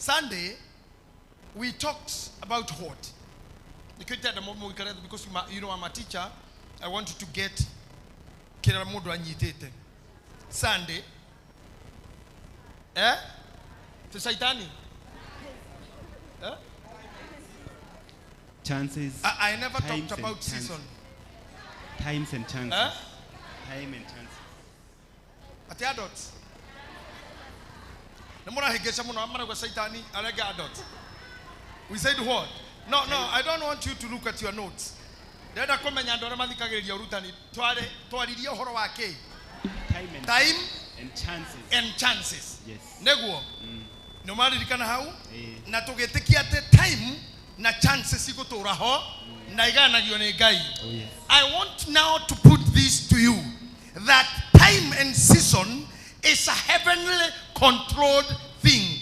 Sunday, we talked about what? Because you know I'm a teacher, I want you to get Sunday. Eh? To Saitani. Eh? Chances. I never talked about season. Times and chances. Eh? Time and chances. At the adults. We said what? No, I don't want you to look at your notes. Time and chances. And chances. Yes. Neguo. No matter how. Na tugetekia time na chances igutura ho na igana gione gai. I want now to put this to you that time and season is a heavenly controlled thing.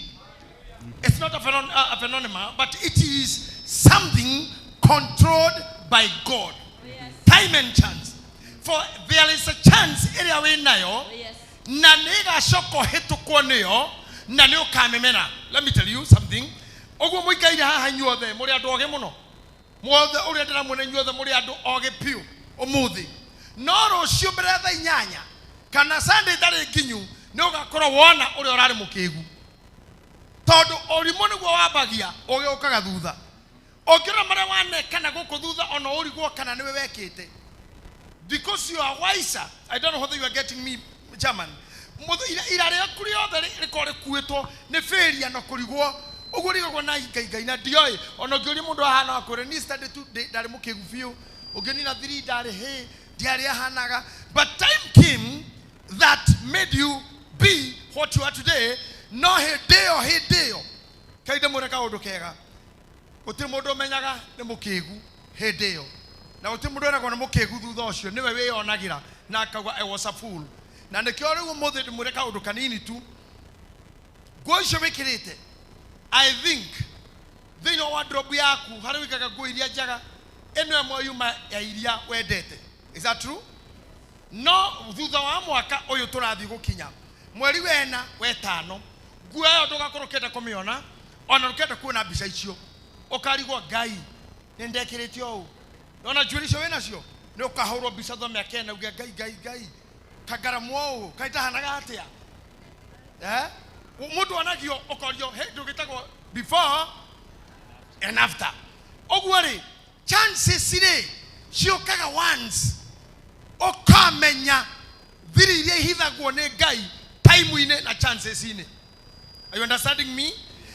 It's not a phenomenon, but it is something controlled by God. Yes. Time and chance. For there is a chance area we nayo. Na nega shoko hetu koneyo na leo kamemena. Let me tell you something. Ogo muikaire haha nyuothe muri andu oge muno. Muothe uri ndira mune nyuothe muri andu oge piu umuthi. No rucio mbere tha inyanya kana Sunday tari nginyu ni ugakorwo wona uri orari mukigu. Todo orimo niguo wambagia oge ukaga thutha. Okira mara wane kana guku thutha ona urigwo kana niwe wekite. Because you are wiser. I don't know whether you are getting me, German. Irare yakuri othe rikore kueto ne failure no kurigwo ugurigo na igai na dioi ono giori mundu ahana akore ni study to dare mukigu fiu ogeni na 3 dare he diare ahanaga. But time came that made you be what you are today. No he deo kaide mureka undu kega uti mundu menyaga ni mukigu he deo na uti mundu era gona mukigu thutha ucio niwe we onagira na akagwa I was a fool na nikio riu muthe mureka undu kanini tu goicio wikirite. I think they know what drop yaku hari wikaga go iria jaga eno emo yuma ya iria wendete. Is that true? No thutha wa mwaka uyu turathi gukinya mweri wena wetano guayo ndugakorwo kenda kumiona ona rukenda kuona mbica icio ukarigwo ngai nindekiritio u ona jurisho wena cio ni ukahurwo mbica thome akena uge ngai kagaramu u kaita hanaga atia mundu anagio ukorio he ndugitagwo before and after ogwari chances ire ciokaga once okamenya thiri iria ihithagwo ni ngai time ine na chances ine. Are you understanding me?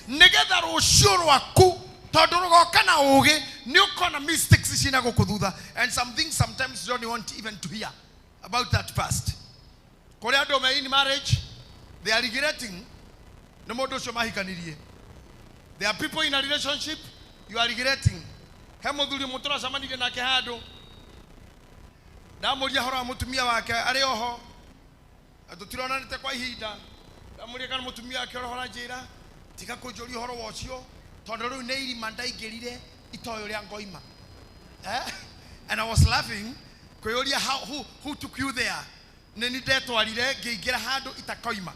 Negetha rucio rwaku tondu rugoka na ugi ni ukona mistakes cina gukuthutha and some things sometimes you don't want even to hear about that past. Korea do me in marriage they are regretting no mundu ucio mahikanirie. There are people in a relationship you are regretting. He muthuri mutura samanirie nake handu ndamuria horo mutumia wake ari oho atutirona kwa ihinda ndamuria kana mutumia wake horo njira tika kunjuri horo wocio tondu riu ne irima ndaingirire itoyo ria ngoima. And I was laughing kuyuria who took you there neni ndetwarire ngiingira handu itakoima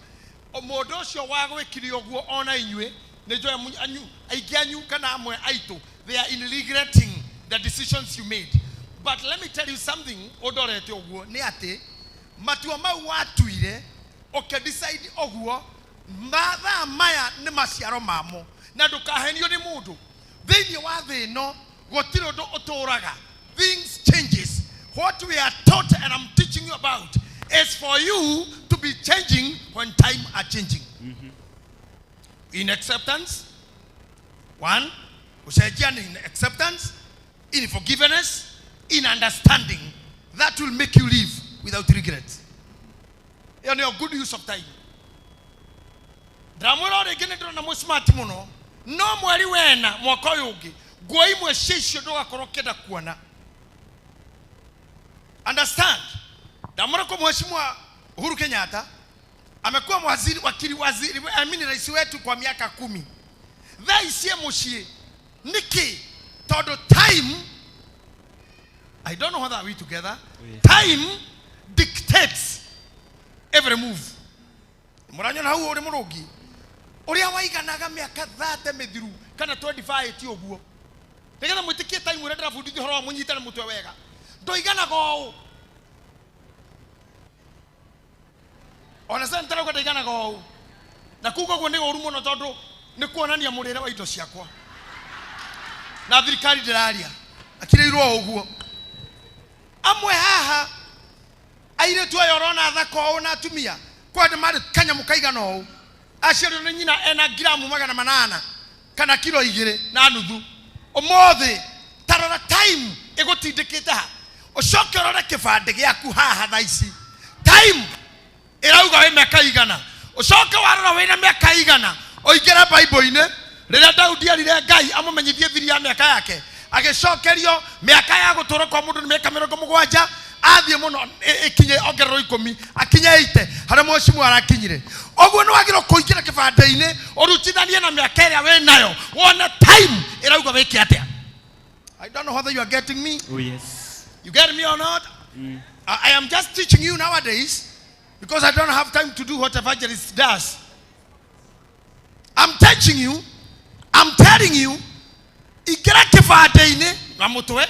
omundu ucio wa gwikiri oguo ona inywe ne joya anyu aingi anyu kana amwe aitu they are in regretting the decisions you made. But let me tell you something odorete oguo ni ati matua mau watuire decide oguo mathaa maya ni maciaro mamo na ndukahenio ni mundu thiini wa thi no gutiri undu uturaga. Things changes. What we are taught and I'm teaching you about is for you to be changing when time are changing. In acceptance, one, in acceptance, in forgiveness, in understanding, that will make you live without regret. And your good use of time. Dramura regene na mo smart muno. No mweri wena mwaka yugi. Gwa imwe shesho doga korokeda kuona. Understand? Dramura kwa mheshimiwa Uhuru Kenyatta amekuwa waziri rais wetu kwa miaka 10. Thaisie mushie niki todo time. I don't know whether are we together. Time dictates every move. Muranyo na huo uri murugi Uria waiganaga miaka 30 mithiru kana 25 ti oguo. Nigetha mwitikie time ure ndirabundi horo wa munyitane mutwe wega. Ndoiganaga o. Ona sasa ntara kwa ndoiganaga o. Na kuko gwo ni oru muno tondu ni kuonania murire wa indo ciakwa. Na thirikari ndiraria. Akireirwo oguo. Amwe haha aire tu ayorona thako na atumia. Kwa ndemari kanya mukaigana o. Aciario ni nyina ena gramu 800 kana kilo 2 na nuthu. Omothe tarora time igutindikite ha. Ucokerore kibande giaku haha thaici. Time irauga we miaka igana. Ucoke warora wina miaka igana. Oingera Bible-ine rira Daudi arire Ngai amumenyithie thiri ya miaka yake. Agicokerio miaka ya gutura kwa mundu ni miaka 70 athie muno ikinye ongerero 10 akinye 80 hara mwecimu arakinyire. Oguo ni wagiro kuingira kibande-ine urutithanie na miaka ria we nayo. Wona time irauga wiki atia. I don't know whether you are getting me. Oh yes. You get me or not? I am just teaching you nowadays because I don't have time to do what evangelist does. I'm teaching you. I'm telling you. Igira kibande-ine na mutwe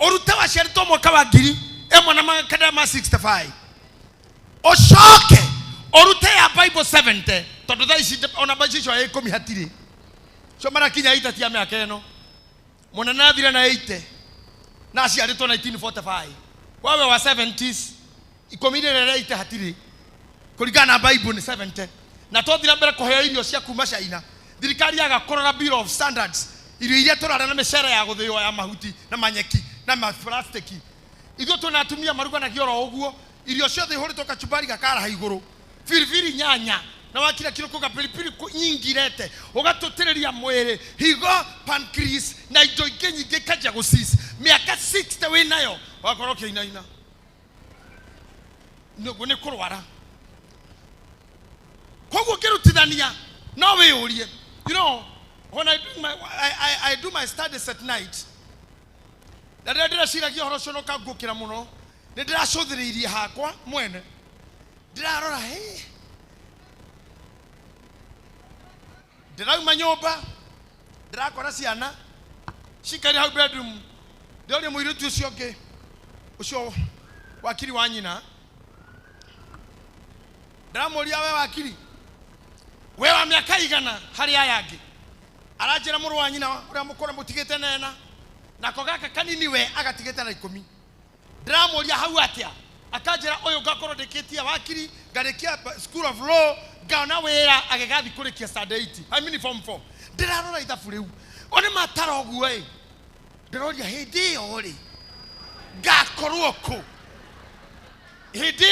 urute wa sherito mwaka wa 1965. Oshoke orute ya Bible 70 tondu thaici ona bacisho ya 10 hatiri. So mara kinya ita tia miaka eno. Mwana thira na 80 na aciaritwo 1945. Wawe wa 70s ikomire rere ite hatiri. Kuringana na Bible ni 70. Na tothira mbere kuheo irio cia kuma China. Thirikari agakorora Bill of Standards. Irio iria turara na mecera ya guthio ya mahuti na manyeki na plastiki. Ithuo tunatumia maruga na gioro oguo. Irio ciothe ihurito kachumbari gakara iguru. Firifiri nyanya na wakira kiroko ka pilipili nyingi rete ugatutiriria mwiri higo pancreas na indo ingĩ nyingĩ kaja gucis miaka 60 we nayo wakoroke inaina nugo ni kurwara koguo kirutithania no we urie. You know, when I do my studies at night, ndira ciragia horo cio no kangukira muno ndira cuthiriirie hakwa mwene ndirarora ndirauma nyumba ndirakora ciana cikari hau bedroom ndoria muiritu ucio ngi ucio wakiri wa nyina ndiramuria we wakiri we wa miaka igana hari aya ngi aranjira muru wa nyina uria mukora mutigite nena nako gaka kanini we agatigite na 10 ndiramuria hau atia akanjira uyu ngakoro ndikitia wakiri ngarekia school of law ngaona wira agegathi kurikia standard 8 I mean form 4 ndirarora ithabu riu oni matara oguo ndiroria hindi yo ri ngakorwo ku hindi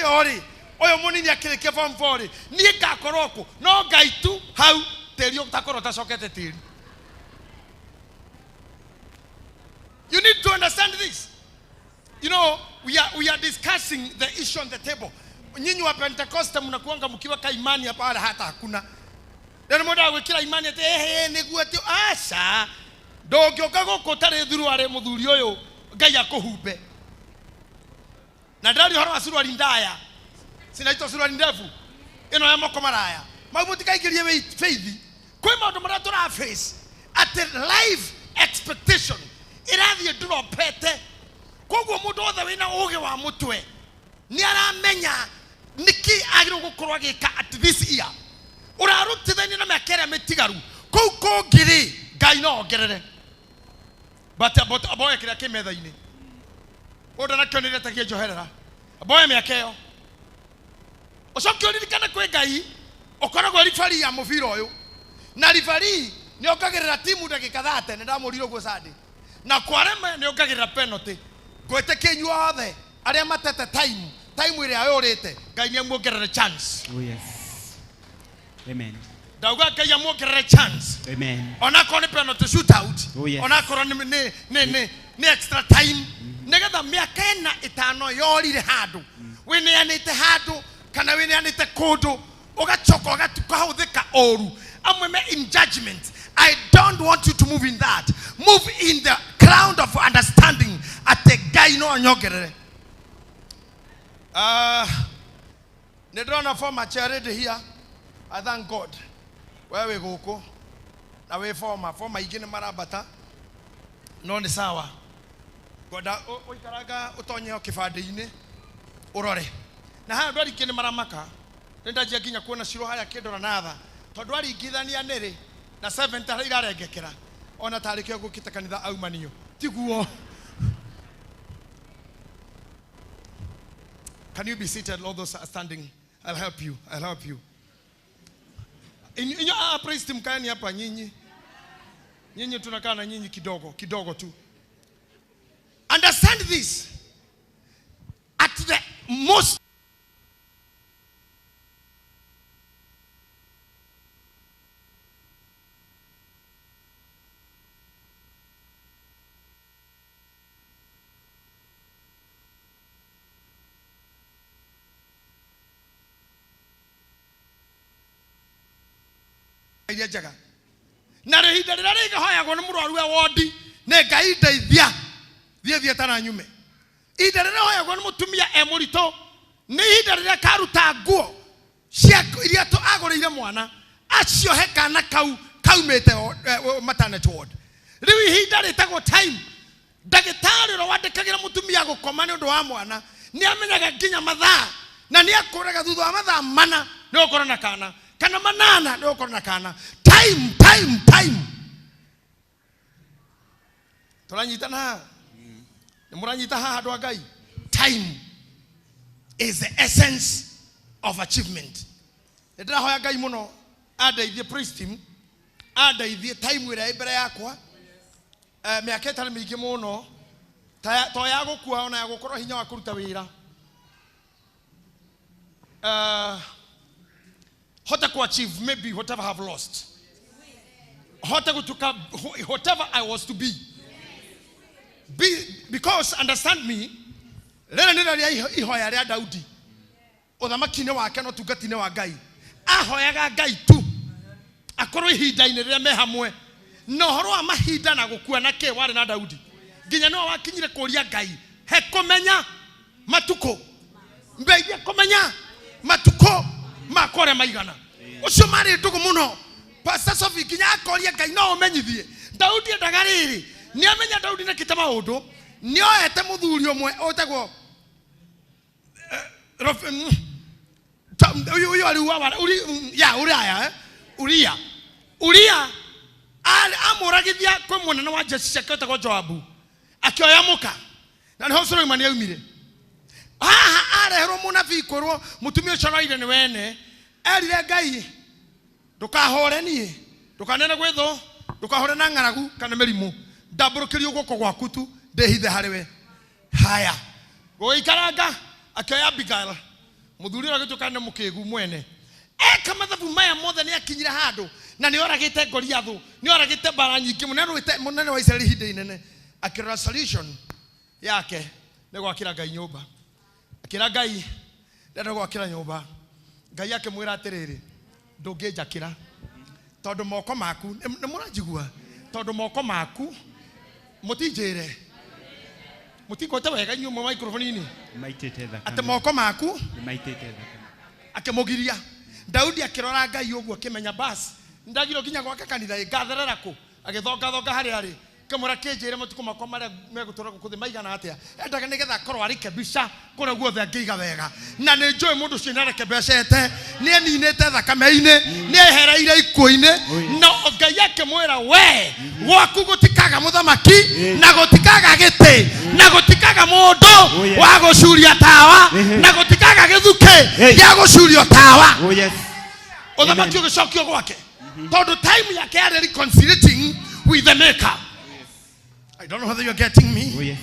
yo ri uyu munini akirikia form 4 ri ni ngakorwo ku no ngaitu hau teri utakoro tacokete tiri. You need to understand this. You know, we are discussing the issue on the table. Nyinyi wa Pentecost mnakuanga mkiwa ka imani hapa hata hakuna. Ndio moda wekira imani ate niguo ati aca ndongioka gukutare thuru are muthuri uyu Ngai akuhumbe. Na ndari horo asurwari ndaya. Sinaitwa surwari ndefu. Ino ya moko maraya. Mabutikaigirie we faith. Kwa maundu mara tura face at life expectation. Irathie nduro pete. Koguo mundu othe wina uge wa mutwe ni aramenya niki agiro gukorwa gika at this year urarutithania na miaka metigaru kou ngiri Ngai no ongerere but aboya kira kimetha-ini undu na kionire tagie njoherera aboya miaka iyo ucoke uririkane kwi Ngai ukoragwo rifari ya mubira uyu na rifari ni ongagirira timu ndagika 30 ndamuriro gwo Sunday na kwarema ni ongagirira penalty gwete kenyu othe aria matete time iria yorite Ngai ni amuongerere chance. Oh yes. Amen. Dauga Ngai amuongerere chance. Amen. Ona ko ni penalty shootout. Oh yes. Ona ko ni extra time. Negetha miaka ena itano yorire handu. Wene anite handu kana wene anite kundu ugachoka ugatukahuthika oru. Amwe in judgment. I don't want you to move in that. Move in the ground of understanding at the Ngai no onyogerere. Nedrona former charity here. I thank God. wewe goko na we forma ingine marabata no ni sawa goda oikaraga utonye kibande-ini urore na ha ndwari kine maramaka nenda jia ginya kuona ciro haya kindora natha tondu aringithania niri na 7 tara irarengekera ona tarikio gukita kanitha aumanio tiguo. Can you be seated? All those are standing. I'll help you. In your praise team kani hapa nyinyi tunakaa na nyinyi kidogo tu. Understand this. At the most jaga na rehinda rira riga hoyagwo ni murwaru wa wodi ne ngai ndeithia thie tana nyume ihinda rira hoyagwo ni mutumia emurito ni ihinda rira karuta nguo cia iria to aguriire mwana acio hekana kaumete maternity ward riu ihinda ritagwo time ndagitari ro wandikagira mutumia gukoma ni undu wa mwana ni amenyaga nginya mathaa na ni akuraga thutha wa mathaa mana ni ukorana kana manana ni ukorana kana time turanyitana ni muranyita ha andu ngai. Time is the essence of achievement. Ndirahoya ngai muno andeithie praise team andeithie time ira ibere yakwa miaka itari mingi muno to ya gukua ona ya gukorwo hinya wa kuruta wira hote ku achieve maybe whatever I have lost, hote kutuka whatever I was to be because understand me lena nina ria ihoya ria Daudi uthamakine wake no tungatine wa ngai ahoyaga ngai tu akorwo ihinda-ini riria me hamwe no horo wa mahinda na gukua na ke wari na Daudi nginya no wakinyire kuria ngai he kumenya matuko mbeithia kumenya matuko makore maigana ucio mari ndugu muno Pastor Sophie nginya akoria ngai no umenyithie Daudi ndagariri ni amenya Daudi na kitama undu ni oete muthuri omwe otagwo uyu ali wa Uria amuragithia kwa munene wa jeshi ciake otagwo Joabu akioya muka na niho Solomon yaumire areherwo munabii korwo mutumia ucio roire ni wene erire ngai ndukahore nie ndukanene gwitho ndukahore na ngaragu kana merimu ndamburukirio guko gwaku tu ndehithe hariwe haya goikaranga akioya Abigail muthuri agitukanne mukigu mwene eka mathabu maya mothe ni akinyira handu na ni oragite Goliathu ni oragite bara nyingi munene wa Israeli hinde inene akira solution yake ni gwakira ngai nyumba akira ngai ndenda gwakira nyumba ngai yake mwira atiriri ndungijakira tondu moko maku ni muranjigua tondu moko maku mutinjire mutikote wega nyuma microphone ini maitete thaka ate moko maku maitete thaka akemugiria Daudi akirora ngai uguo kimenya basi ndagiro ginya gwaka kanitha igatherera ku agithonga hari kamura kenjire mutuko makwa mara megutora gukuthi maigana atia endaga nigetha korwo ari kebisha kora guothe angiiga wega na ni njoi mundu cinare kebecete ni aninete thakame-ini ni ehereire ikuo-ini no ngai yake mwira we gwaku gutikaga muthamaki na gutikaga giti na gutikaga mundu wa gucuria tawa na gutikaga githuke gya gucurio tawa uthamaki ugicokio gwake tondu time yake ari reconciliating with the maker. I don't know whether you're getting me. Oh, yes.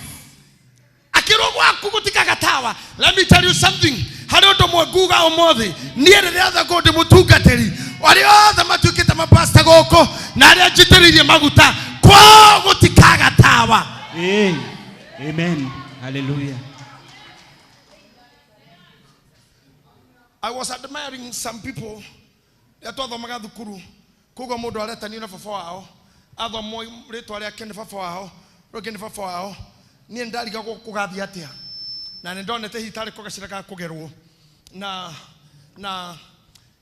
Akirogwa kugutikaga tawa. Let me tell you something. Harondo mwaguga omothi. Niere riatha gode mutungateri. Wari othe matukite mapasta goko na aria njitiririe maguta kwa gutikaga tawa. Amen. Hallelujah. I was admiring some people. Yatothomaga thukuru. Kugo mundu aretani na baba wao. Athomo ritwa ria kene baba wao. Rogeni baba wao ni ndariga kugathia atia na ni ndonete hitari kugacira ka kugerwo na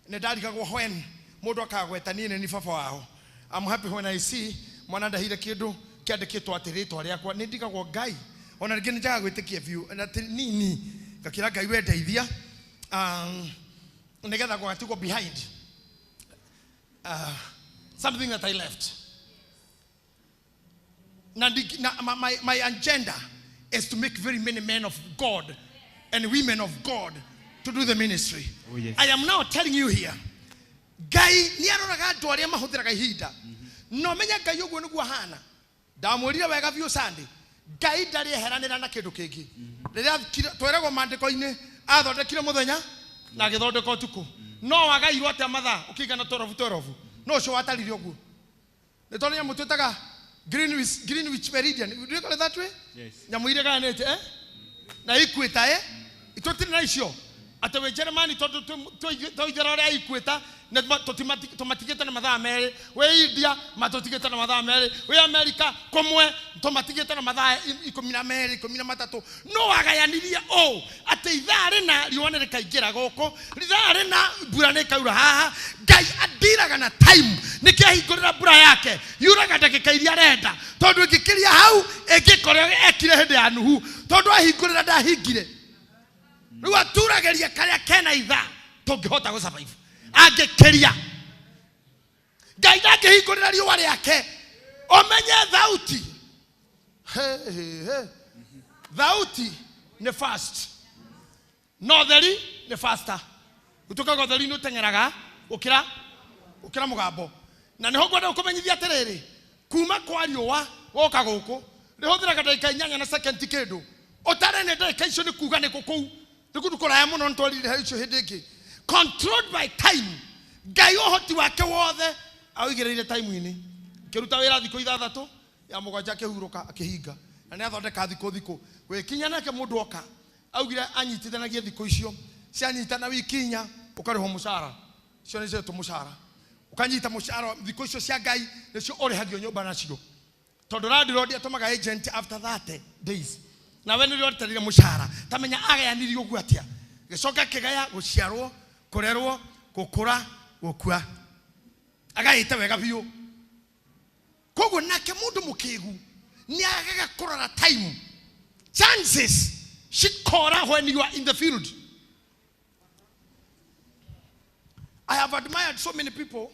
ni ndariga when Mundu akagweta niĩ ni baba wao. I'm happy when I see mwana ndahire kindu kiandikitwo atiritwa riakwa ni ndigagwo Ngai. Ona ringi njaga gwitikia view na nini gakira Ngai we ndeithia. Nigetha gwatigwo behind something that I left. My agenda is to make very many men of God and women of God to do the ministry. Oh, yes. I am now telling you here. Gai ni aroraga andu aria mahuthiraga ihinda. No menya Ngai uguo niguo hana. Ndamwirire wega biu Sunday. Ngai ndari eheranira na kindu kingi. Riria tweragwo mandiko-ini athondekire muthenya na agithondeka utuku. No wagairwo atia mathaa ukigana 12 no ucio watarire uguo. Ni tondu nyamu twitaga Greenwich Meridian. Do you call it that way? Yes. Nyamu ile ganete na ikweta itotire na icio atawe Germany tondu toithera ria ikweta na tomatigete na mathaa mere we India matotigete na mathaa mere we America komwe tomatigete na mathaa 12 13 no wagayaniria ate ithari na rione rikaingira goko ithari na mbura ne kaura haha Ngai adiraga na time nikihingurira mbura yake yuraga ndagika iria renda tondu ngikiria hau engikore ekire hindi ya nuhu tondu ahingurira ndahingire riu aturageria karia kena itha tungihota go survive angekeria Ngai ndangihingurira riua riake omenye thauti thauti ni fast no theri ni faster utukaga theri no tengeraga ukira mugambo na niho gwenda kumenyithia atiriri kuma kwa riua woka guku rihuthiraga ndagika 8 na second kindu utare ne ndagika icio ni kuga ni kuku ndikudukora muno ntwarire icio hindi ingi controlled by time. Ngai ohoti wake wothe awigereire time ini kiruta wira thiko 6 ya mugwanja kihuruka akihinga na ni athondeka thiko wekinya nake mundu oka augire anyitithanagie thiko icio cianyitana wikinya ukariho mushara cio ni zetu mushara ukanyita mushara thiko icio cia Ngai nicio urihagio nyumba nacio tondu radi atomaga agent after 30 days na we niri oriterire mushara tamenya agayanirio guo atia gicoka kigaya guciarwo kurerwo gukura gukua agaita wega biu kogo nake mundu mukigu ni agaga kurora time chances shikora when you are in the field. I have admired so many people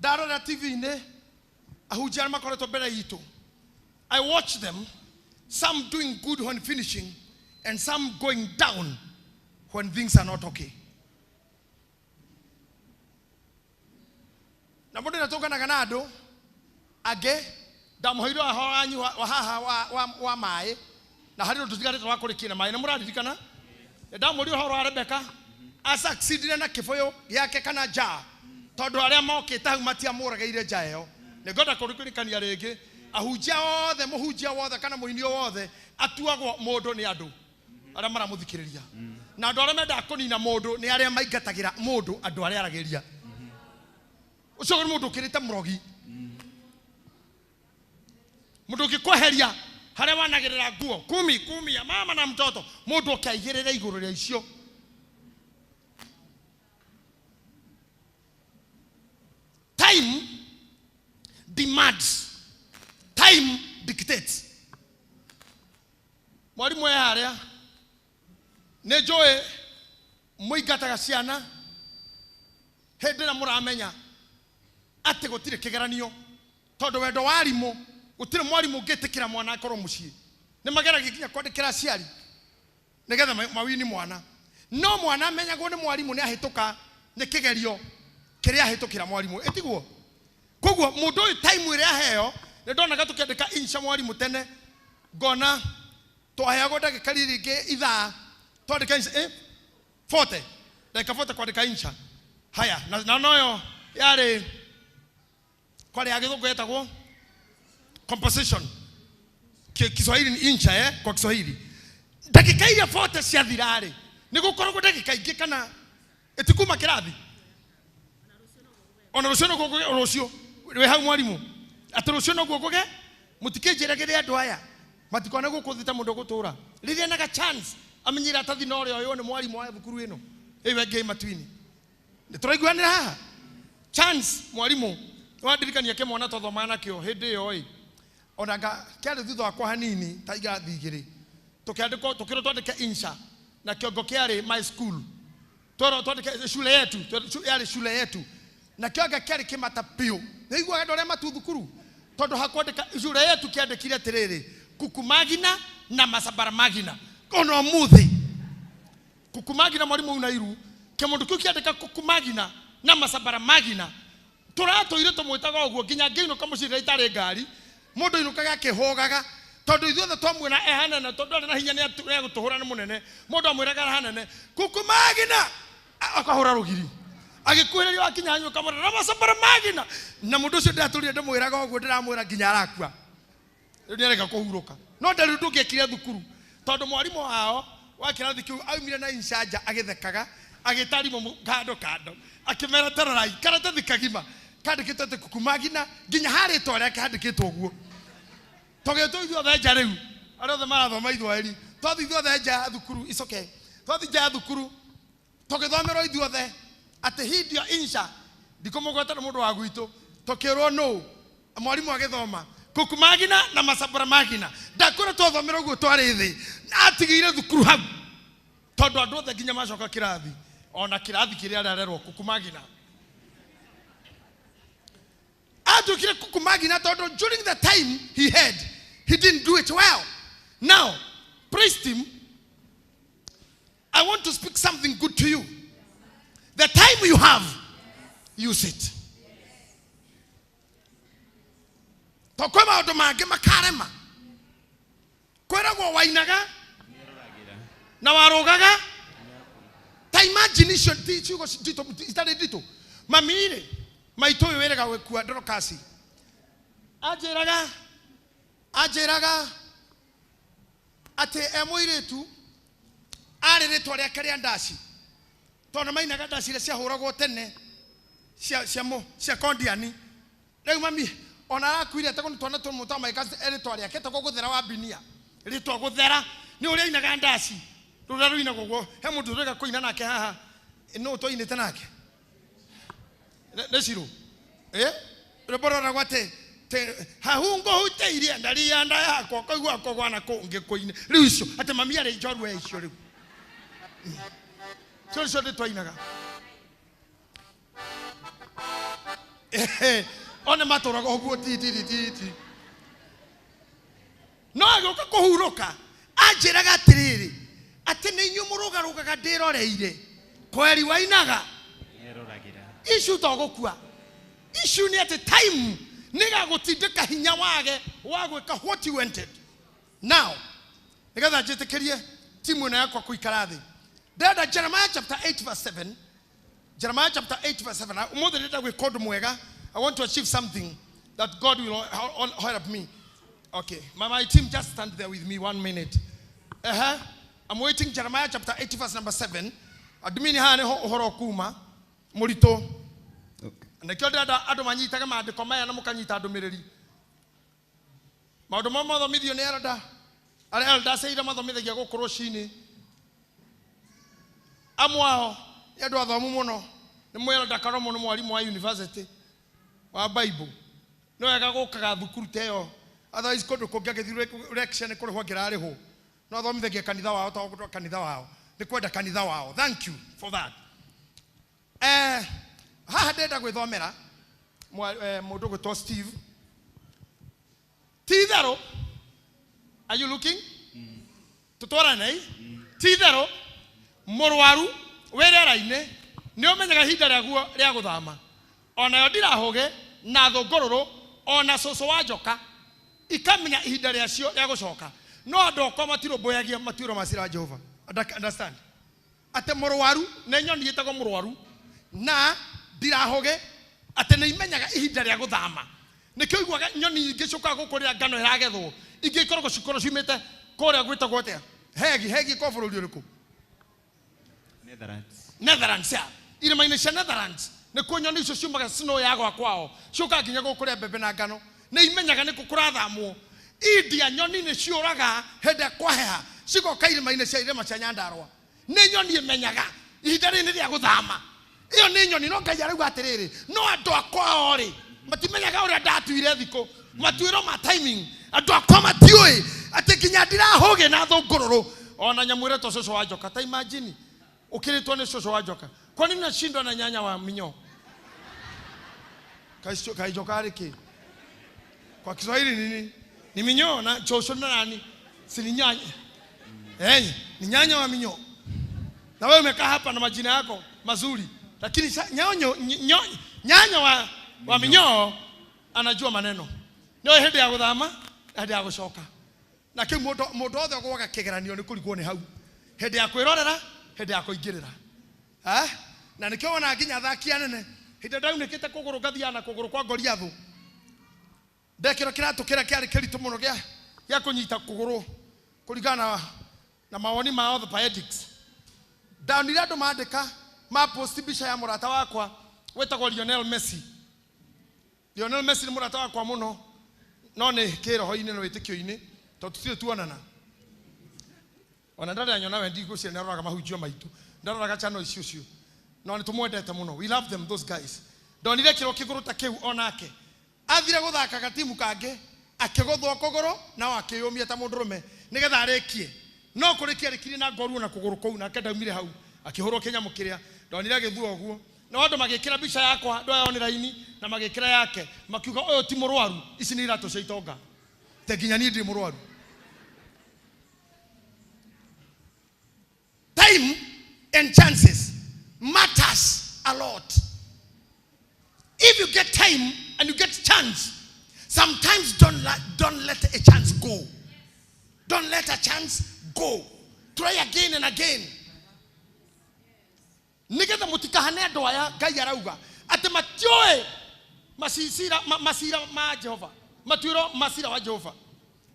that on TV ne ahujana makoreto bera yito. I watch them, some doing good when finishing and some going down when things are not okay. Na mundu natoka na ganado age ndamuhiro aho anyu wa haha wa mai na hariro tuzigarite wa kurikina mai na muradirikana ndamuhiro horo wa Rebecca asucceeded na kifoyo yake kana ja tondu aria mokita matia murageire ja yo ne goda kurikania ringi ahujia wothe muhujia wothe kana muinio wothe atuagwo mundu ni andu aria maramuthikiriria na andu aria menda kunina mundu ni aria maingatagira mundu andu aria arageria ucio ni mundu kirite murogi mundu ukikweheria haria wanagirira nguo kumi ya mama na mtoto mundu ukaigirira iguru ria icio time demands, time dictates. Mwalimu ya haria nejoe muigataga ciana hindi na muramenya ati gutire kigeranio tondu wendo warimu gutire mwarimu ngitikira mwana akorwo mucii ni magera gikinya kwandikira aciari nigetha mawini mwana no mwana amenyagwo ni mwarimu ni ahituka ni kigerio kiria ahitukira mwarimu etiguo koguo mundu time ire aheo ni ndonaga tukiandika insha mwarimu tene ngona twaheagwo ndagika ringi ithaa twandika insha 40 ndagika 40 kwandika insha haya na noyo yari kwali agithungu yetagwo composition Kiswahili ni insha kwa Kiswahili dakika ile 40 cia thirari ni gukorwo dakika ingi kana etikuma kirathi ona rucio no gukuge rucio we hau mwarimu ati rucio no gukuge mutikinjiragire andu aya matikone gukuthita mundu gutura riria naga chance amenyira atathi no rio yo ni mwarimu wa bukuru ino iwe ngai matwini ni turaiguanira haha chance mwalimu wadirikania ke mwana tothomana kio hindi yo onaga kiari thutha wakwa hanini taiga thigiri tukiandiko tukiro twandike insha na kiongo kiari my school toro twandike shule yetu yari shule yetu na kiongo kiari kimata pio niguo ndore matuthukuru tondu hakwandika shule yetu kiandikire tiriri kukumagina na masabara magina ono muthi kukumagina mwalimu unairu kemundu kiu kiandika kukumagina na masabara magina turatoire tumwitaga uguo nginya ngino kamucira itari ngari mundu inukaga kihogaga tondu ithuothe twamwira ehanene tondu na hinya ni gutuhura ni munene mundu amwiraga hanene kukumagina akahura rugiri agikwirerio akinya hanyu kamura na masabara magina na mundu ucio ndaturire ndimwiraga uguo ndiramwira nginya arakua ni areka kuhuruka no ndari ndungekire thukuru tondu mwarimu wao wa kirathi kiu aumire na inshaja agithekaga agitarimo kando akimera tararai karatathi kagima kandikitwo te kukumagina nginya hari tore kandikitwo uguo togeto ithuothe nja riu arothe marathoma ithwairi twathi ithuothe nja thukuru icoke twathi nja thukuru tugithomero ithuothe ati hindio insha ndikumugweta na mundu wa gwitu tukirwo no mwarimu agithoma kukumagina na masabara magina ndakora twathomero uguo twari thi atigire thukuru hau tondu andu othe nginya macoka kirathi ona kirathi kiria arererwo kukumagina atukire kukumagina tondu during the time he didn't do it well. Now praise him. I want to speak something good to you. The time you have, use it. Tokoma odomage makarema kwera wainaga na warogaga ta imagination tichugo dito itare dito mamire maitoyo werega wekua dorokasi ajeraga ate emoiretu arere tore akaria ndaci tona mainaga ndaci cia huragwo tene cia kondiani reu mami ona akuire atako tona tumuta maikasi ere tore aketa guthera wa binia ritwa guthera ni uri inaga ndaci ruraru ina gogo he mundu rega kuina nake haha no to inete nake nesiro reborora gwate hahungo huteirie ndari anda yakwa koigwa kogwana konge koine riu icio ate mami ari njorwe icio riu so de twainaga one maturaga oguo titi no agoka kuhuruka anjiraga atiriri ati ni nyumurugarugaga ndiroreire kweri wainaga yeroragira issue togukua issue ni at a time niga gutindika hinya wage wagwika what you wanted now nigatha njitekerie timu na yakwa kuikara thi ndenda Jeremiah chapter 8 verse 7 Jeremiah chapter 8 verse 7 umothe ndenda gwika undu mwega I want to achieve something that God will help me. Okay, my team just stand there with me 1 minute. I'm waiting. Jeremiah chapter 8 verse number 7. Admini hane horo kuma murito. Na kyo dada ado manyitaga maandiko maya na mukanyita ndumiriri. Maundu mo mathomithio ni elda seira mathomithagia gukuru cini. Amwao yandu athomu muno ni mwelda karomo ni mwalimu wa university wa Bible. No yaga gukaga thukuru teyo. Otherwise kondo kongagithire election kuri ho ngirari ho. No thomithagia kanitha wao ta gutwa kanitha wao. Ni kwenda kanitha wao. Thank you for that. Haha ndenda gwithomera mundu gwitwo Steve. Tithero. Are you looking? Tutwara nei. Tithero murwaru werera-ine ni umenyaga hinda riaguo ria guthama. Ona yo ndirahoge na thongororo ona soso wa njoka ikamenya ihinda riacio ria gucoka no ndoko matirumbuyagia matiro masira Jehova. Understand? Ate murwaru ne nyoni yetagwo murwaru na ndirahoge ate ne imenyaga ihinda ria guthama nikio igwaga nyoni ngicoka gukuria ngano iragethwo ingikorwo cikoro cimite kuria gwitagwo atia hegi ko bururi uriku Netherlands ya irima-ini cia Netherlands ne ko nyoni icio ciumaga snow yagwa kwao ciuka nginya gukuria mbembe na ngano ne imenyaga ni kukurathamwo India nyoni ni ciuraga hende kwa heha cigoka irima-ini cia irima cia Nyandarua ne nyoni imenyaga ihinda rini ria guthama iyo ni nyoni no Ngai arauga atiriri no andu akwa ori matimenyaga uria ndatuire thiko matuiro ma timing andu akwa matiui ati kinya ndirahuge na thungururu ona nyamwire to coco wa njoka ta imagine ukiritwo ni coco wa njoka kwa nini unashindwa na nyanya wa minyo kai njoka riki kwa Kiswahili nini ni minyo na coco na nani si ni nyanya ni nyanya wa minyo na wewe umekaa hapa na majina yako mazuri lakini nyanya wa minyo anajua maneno ndio hende ya guthama hende ya gucoka na kä må ndå othe gwaga kä geranio nä kå rigwo nä hau hä ndä ya kwä rorera hä ndä ya kå ingä rä ra na nä kä wona nginya thaki anene hä ndä ndaunä kä te kå gå rå ngathiana kå gå rå kwa Goliathå ndekä ro kä ratå kä rä a kä arä kä ritå må no gä a kå nyita kå gå rå kå ringana na mawoni ma orthopedics ndaonire andå mandä ka maposti mbica ya må rata wakwa wetagwo Lionel Messi nä må rata wakwa må no no nä kä roho-inä no wä tä kä-o-inä to tutire tuonana ona ndare nyona we ndigo cia naroraga mahunjio maitu ndaroraga channel icio cio no ni tumwendete muno we love them those guys ndonire kiro kiguruta kiu onake athire guthaka timu kange akigothwo kuguru na akiyumia ta mundurume nigetha arekie no kurikia rikiri na ngoru na kuguru kou na ndaumire hau akihurwo kinyamu kiria ndonire agithua oguo no andu magikira bica yakwa ndo ya online na magikira yake makiuga uyu ti murwaru ici ni irato cia itonga teginya ni ndi murwaru. Time and chances matters a lot. If you get time and you get chance, sometimes don't let a chance go. Don't let a chance go. Try again and again. Nigeta mutikahane ndoya Ngai arauga ati matioe masira ma Jehova matwiro masira wa Jehova.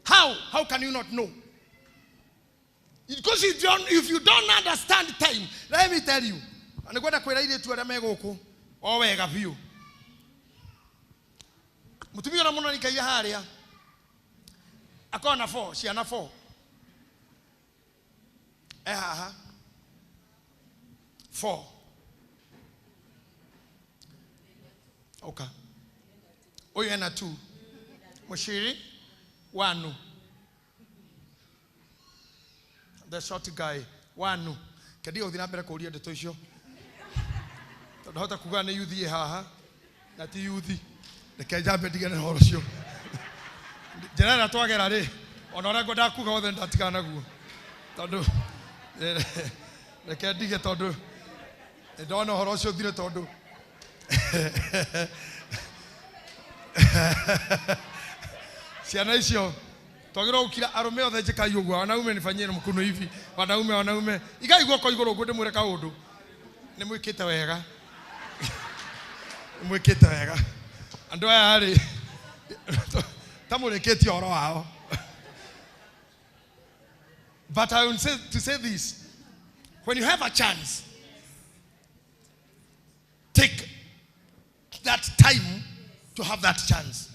How can you not know? Because if you don't understand time, let me tell you, and kwenda kwira ile tu aria meguku o wega biu mutumia na muno nikaia haria akona 4 ciana 4 haha 4 okay oyo ena 2 mushiri 1 the short guy 1 kedi uthina mbere kuria ndeto icio tondu hota kuga ni yuthi haha na ti yuthi reke jambe ndigane horo cio njera twagera ri ona ora ngoda kuga othe ndatigana naguo tondu reke ndige tondu ndona horo ucio thire tondu ciana icio twagirwo ukira arume othe njikai uguo wanaume nifanyie mkono hivi wanaume igaigwo ko iguru uguo ndimwire kaundu ni mwikite wega mwikite wega andu aya ari tamureketi oro wao. But I will say to say this, when you have a chance, take that time to have that chance.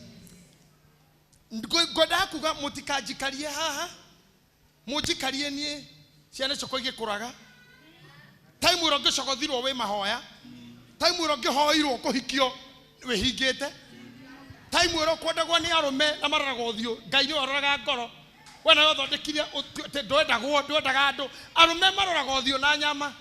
Goda kuga mutikajikarie haha mujikarie nie ciana coko igikuraga time uronge cogothirwo we mahoya time uronge hoirwo kuhikio we hingite time uro kwendagwo ni arume na mararagothio Ngai ni ororaga ngoro wena yo thondekiria ndwendaga andu arume mararagothio na nyama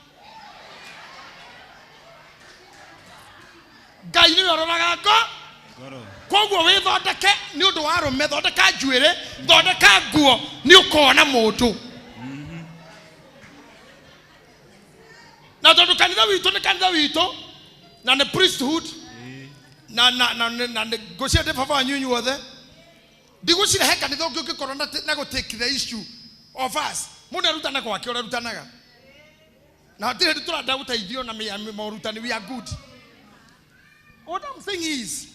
Ngai ni ororaga ngoro koguo we thondeke ni undu wa arume thondeka njuire thondeka nguo ni ukona mundu na tondu kanitha witu ni kanitha witu na ni priesthood na gocia de baba nyunyu othe ndigucire he kanitha ungi ugikorwo na go take the issue of us mundu arutana gwake ora rutanaga na hatire turanda gutaithio na maurutani we are good. What I'm saying is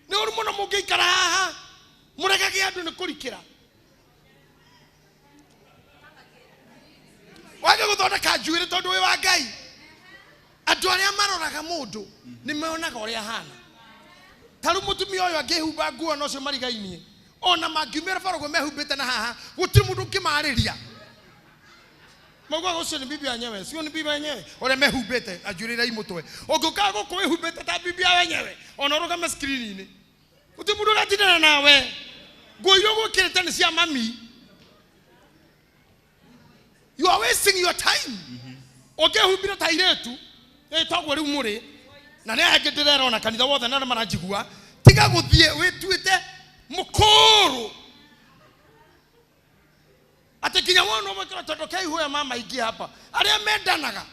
ni uri muno mungikara haha muregage andu ni kurikira wage guthondeka njuire tondu wi wa Ngai andu aria maroraga mundu ni meonaga uria hana taru mutumia uyu angihumba nguo no cio marigainie ona mangiumira farogo mehumbite na haha gutiri mundu ngimariria Mogwa ucio ni bibi yenyewe. Sio ni bibi yenyewe. Ore mehubete ajurira imutwe. Oguka go kwehubete ta bibi yenyewe. Onoroga ma screen ni. Uti mundu gatindana nawe. Goyo go kirete ni cia mami. You are wasting your time. Okay, hubira ta iretu. Tagwo riu muri. Na ne agenderera ona kanitha wothe na maranjigua. Tiga guthie wituite mukuru. Atakinya wono mukira tondokei huya mama ingi hapa. Aria mendanaga.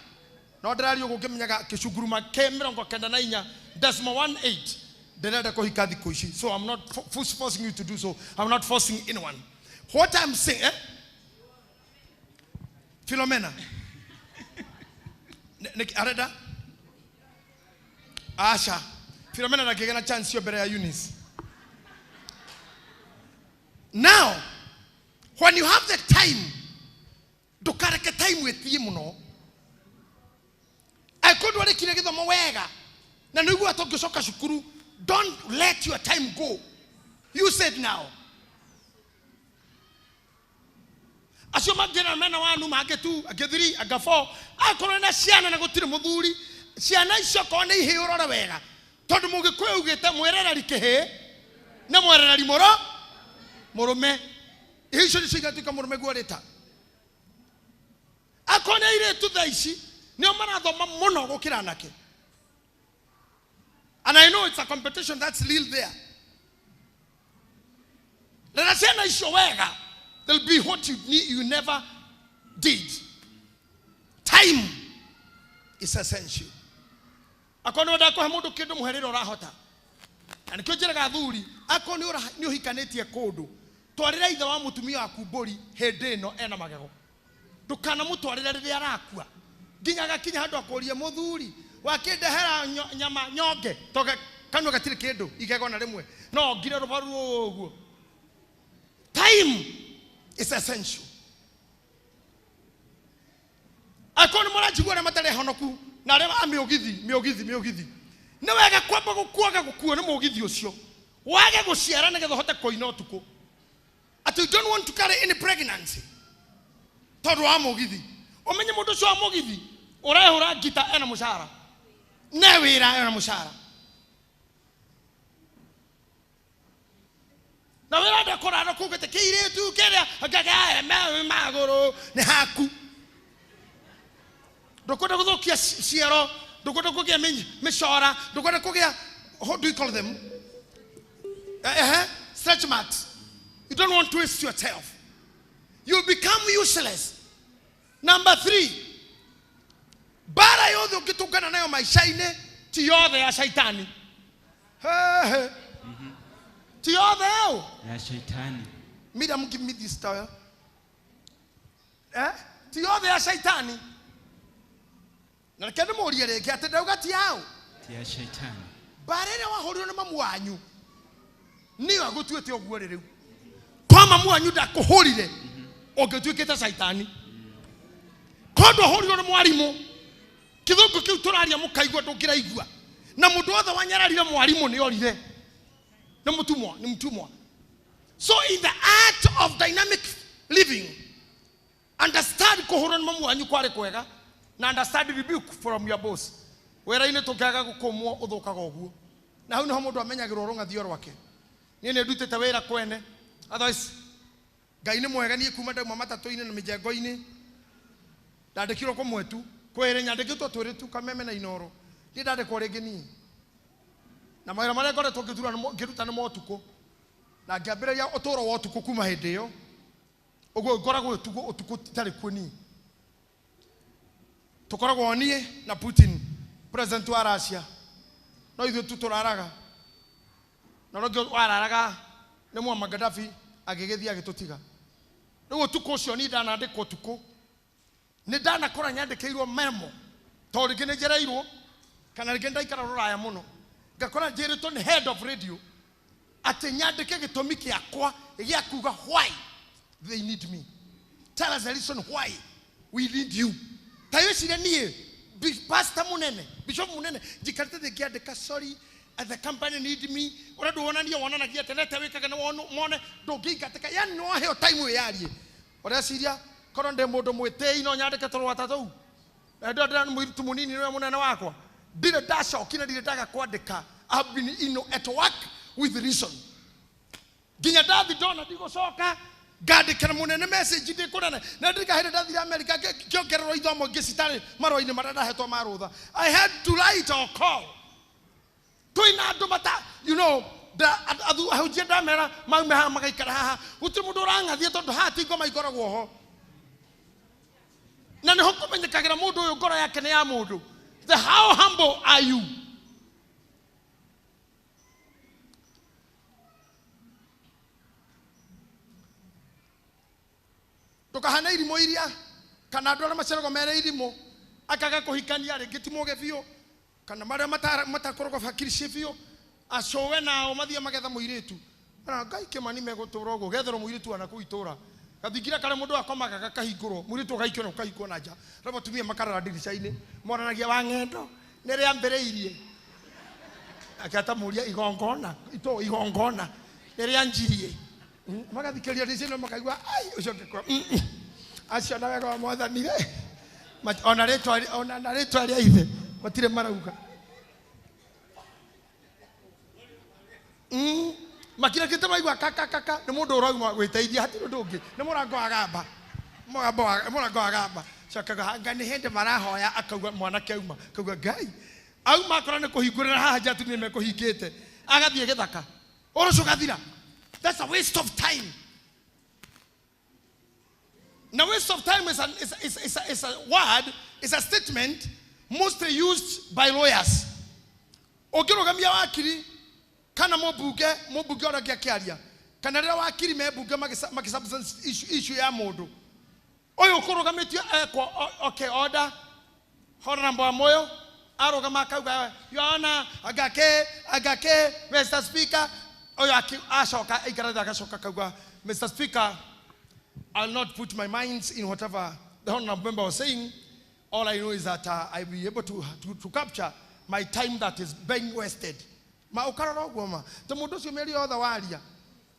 No ndirari ugukimenyaga kicuguruma ke 94.18. Ndirenda kuhika thikũ ici. So I'm not forcing you to do so. I'm not forcing anyone. What I'm saying, Philomena. Areda? Asha. Philomena na kigana chance yo bere ya Eunice. Now, when you have the time, do kareke time with you muno. I could wale kile githomo wega. Na nugu atogisoka shukuru. Don't let your time go. You said now. Asio magena mena wanu magetu agethiri agafo akoro na ciana na gutire muthuri ciana icio ko ne ihe urora wega tondu mugikwe ugite mwerera rikehe na mwerera rimoro murume icio cigatuka murume gwarita akone ire tu thaici nio marathoma muno gukira nake. And I know it's a competition that's real there. Na ciana icio wega there'll be what you never did. Time is essential. Akono ndako hamundu kindu muherero rahota. And kujiraga thuri akoni ora ni uhikanetie kundu. Twarira ithe wa mutumia waku mburi hindi no ena magego. Ndukana mutwarira riria arakua. Nginyaga kinya handu akorie muthuri wakindehera nyama nyonge toka kanwa gatire kindu igego na rimwe. No ngire rubaru oguo. Time is essential. Akoni murajigwa na matare honoku na rema miogithi. Na wega kwamba gukuaga gukua ni mugithi ucio. Wage guciara na getho hote koina utuku. Ati you don't want to carry any pregnancy. Tondu wa mugithi. Omenye mundu ucio wa mugithi urehura ngita ena mushara. Ne wira ena mushara. Na wira ndakora no kugete kire tu kere agaga magoro ni haku. Dokoda guthukia ciero, dokoda kugia mishora, dokoda kugia, what do you call them? Stretch marks. You don't want to waste yourself. You become useless. Number 3. Bara yothe ukitungana nayo maisha-ini ti yothe ya shaitani. Ti yothe ya shaitani. Madam, give me this towel. Ti yothe ya shaitani. Na kende morie reke atendauga ti yao. Ti ya shaitani. Barere wa horio na mamu wanyu. Niyo agutuete oguo riu. Kwa mamu wanyu ndakuhurire. Ogetuikete shaitani. Kondo horio na mwarimu. Kithungu kiu turaria mukaigwa ndungiraigwa. Na mundu othe wanyararire mwarimu ni orire. Ni mtumwa. So in the art of dynamic living, understand kuhurana na mamu wanyu kware kwega. Na understand rebuke from your boss. Wera ine tukaga gukomwo uthukaga oguo. Na hau niho mundu amenyagirwo ronga thio rwake. Nie ne ndutete wera kwene. Otherwise Ngai ni mwega nie kuma ndauma matatu-ini na mijengo-ini. Ndandikirwo ko mwetu. Kwere nyandikitwo twiritu kameme na inoro. Ndi ndandikwo ringi ni. Na mawira maria ngoretwo ngiruta ni motuko. Na ngiambiriria uturo wa utuko kuma hindi iyo. Uguo ngoragwo utuko tari kuo ni. Tukoragwo nie na Putin president wa Russia. No ithu tuturaraga. Na rogo wararaga ni mwa Gaddafi agigithia agitutiga. Riu utuko ucio ni ndanandikwo tuko. Ni ndanakora nyandikirwo memo. To ringi ni njereirwo kana ringi ndaikara ruraya muno. Ngakora njiritwo ni head of radio. Ati nyandike gitumi kiakwa gia kuga why they need me. Tell us the reason why we need you. Tayo sire nie pastor munene bishop munene jikarite de giandika sorry the company need me ora do wona nagia tenete wikaga na mone do gigateka yani no he time we yarie ora siria kono nde mundu mwitei no nyandike turwa tatu ndo ndira mwitu munini niwe munene wakwa ndire ndacokina ndire ndaga kwandika I've been at work with reason ginya ndathi ndona ndigucoka ngandikira munene message ndi kunene na ndikahire ndathira America kiongererwo ithomo ngicitari maroi-ini maria ndahetwo marutha I had to write or call tuina andu mata you know ahunjia ndamera maume haha magaikara haha guti mundu urangathie tondu haha tingo maikoragwo ho na niho kumenyekagira mundu uyu ngoro yake ni ya mundu how humble are you tukahana irimo iria kana andu aria maceragwo mere irimo akaga kuhikania ringi timoge biu kana maria matakoragwo fakiri biu acowe nao mathie magetha muiritu na ngai kimani megutura uguo getherwo muiritu ana kuitura kathingira kare mundu akomaga gakahingurwo muiritu gaikio na kahingwo na nja rabo tumia makarara dirisha-ini moranagia wa ngendo nere ambereirie akata muria igongona ito igongona nere anjirie magathikeria dirisha-ini makaigwa ai ucoke kwa acio na wega mothanire ona retwa ria ithe matire marauga makira kite maigwa kaka ni mundu urauma gwiteithia hatire ndungi ni murango agamba murango agamba cokaga hanga ni hende marahoya akauga mwanake auma akauga ngai auma akora ni kuhingurira haha njatu ni mekuhingite agathie githaka urucu gathira that's a waste of time now waste of time is a word is a statement mostly used by lawyers ukirugamia wakiri kana mobunge ora kiaria kana rira wakiri mebunge makisubstance issue ya mundu oyo kurugamitio okay order hora mbo moyo arugama kauga yona agake Mr. Speaker oyo ashoka igaratha gashoka kauga Mr. Speaker I'll not put my minds in whatever the honorable member was saying. All I know is that I'll be able to capture my time that is being wasted. Ma ukarora ogoma te mundu ucio meri othe waria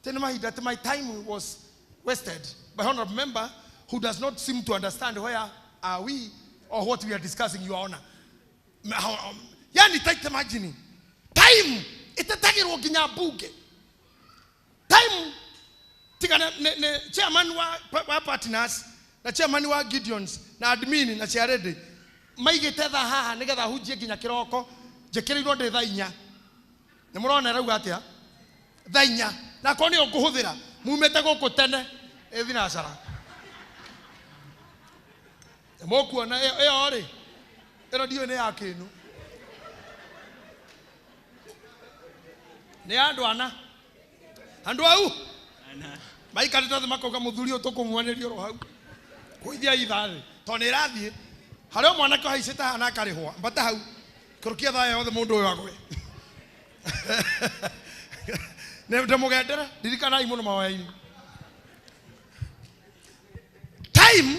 tene mahinda te my time was wasted by honorable member who does not seem to understand where are we or what we are discussing, your honor. Yani take imagine time itatagirwo ginya bunge time tigana ne chairman wa partners na chairman wa Gideons na admin na charity maigite tha haha nigetha hunjie ginya kiroko njekereirwo ndi tha 4 ni murona rauga atia tha 4 na koni nguhuthira mumete guku tene ethina acara mokuona eyo ri ero dio ne yakinu ne andu ana andu au ana maikari tothe makoga muthuri utukumwanĩrio ro hau kuithia ithari to nĩ rathie harĩa mwanake haicĩte hana akarĩhwa mbata hau kũrũkia thaya yothe mũndũ ũyũ agwe nĩ ndĩmũgendere ndirikanai mũno mahoya-inĩ. Time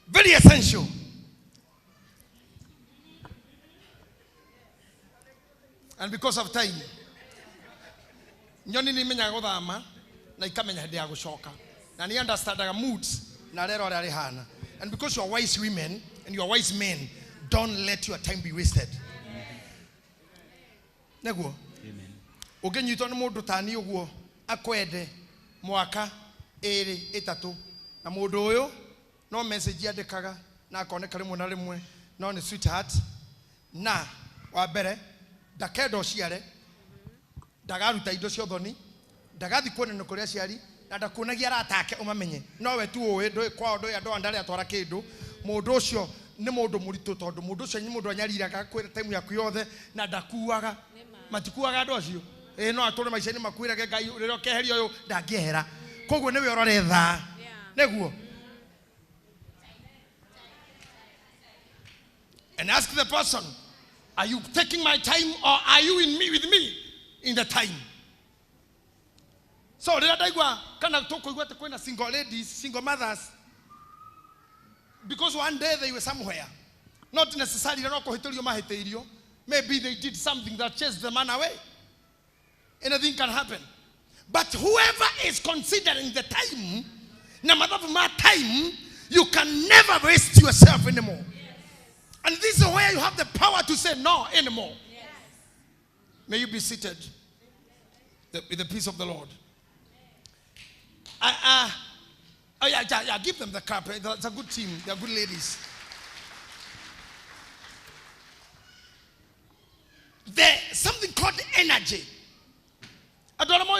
very essential. And because of time nyoni nĩ menyaga gũthama na ikamenya hĩndĩ ya gũcoka na nĩ understandaga moods na rero rĩa rĩhana. And because you are wise women and you are wise men, don't let your time be wasted. Neguo ũngĩnyitwo nĩ mũndũ tani ũguo akwende mwaka 2 3 na mũndũ ũyũ no message andĩkaga na akoneka rĩmwe na rĩmwe no nĩ sweetheart na wa mbere ndakenda ũciare ndagaruta indo cia ũthoni ndagathi kuonana kũrĩa ciari na ndakuonagia aratake umamenye no we tu ũĩ ndũĩ kwao ndũĩ andũ andare atwara kĩndũ mũndũ ũcio nĩ mũndũ mũritũ tondũ mũndũ ũcio nĩ mũndũ anyariraga kwĩra time yaku yothe na ndakuaga matikuaga andũ acio no atũre maica-inĩ makwĩrage Ngai rĩrĩa ũkeheria ũyũ ndangĩehera koguo nĩwe ũrore thaa nĩguo. And ask the person, are you taking my time or are you with me in the time? So rĩrĩa ndaigua kana tũkũigua atĩ kwĩna single ladies, single mothers, because one day they were somewhere, not necessarily no kũhĩtĩrio mahĩtĩirio, maybe they did something that chased the man away. Anything can happen. But whoever is considering the time Na mathabu ma time, you can never waste yourself anymore. And this is where you have the power to say no anymore. May you be seated with the peace of the Lord. Yeah, give them the cup. It's a good team. They're good ladies. There's something called energy. I don't know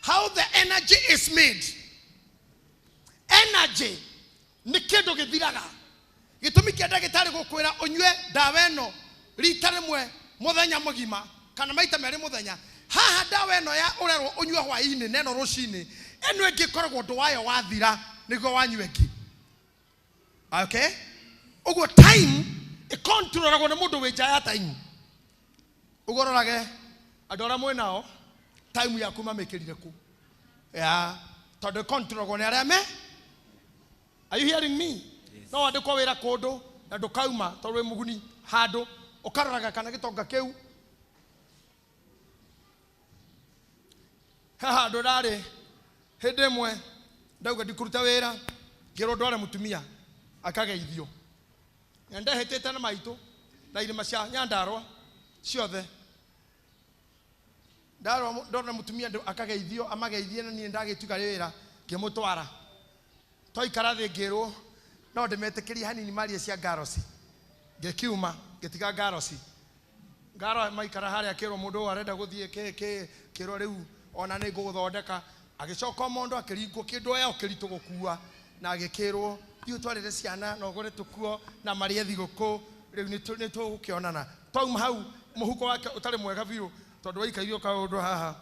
how the energy is made. Energy. Nikedo gediraga. Gitumi kiada gitari gukwira onywe dawa eno ritare mwe muthenya mugima kana maita meri muthenya haha dawa eno ya urerwo onywe hwaini neno rucini eno engikoragwo ndu wayo wathira nigo wanywengi. Okay? Ugo time ikontrolagwo na mundu we jaya time. Ugororage adora mwe nao time yaku mamekirire ku. Yeah, todo controlagwo ni areme. Are you hearing me? No ande kwa wera kodo na ndukauma torwe muguni hado ukaroraga kana gitonga keu haha ndorare hende mwe ndauga ndikuruta wera ngiro ndware mutumia akageithio nyanda hetete na maito na irima cia nyandarwa ciothe ndaro ndorna mutumia akageithio amageithie na nie ndagituka wera ngimutwara toikara thi ngirwo no ndemetekeria hanini maria cia garosi ngekiuma ngetiga garosi ngaro maikara haria kiro mundu arenda guthie kiro riu ona ni guthondeka agicoka mundu akiringwo kindu eo kirito gukua na agikirwo thiu twarire ciana no gore tukuo na maria thiguku riu ni tugukionana twauma hau muhuko wake utari mwega biu tondu waikairio kaundu haha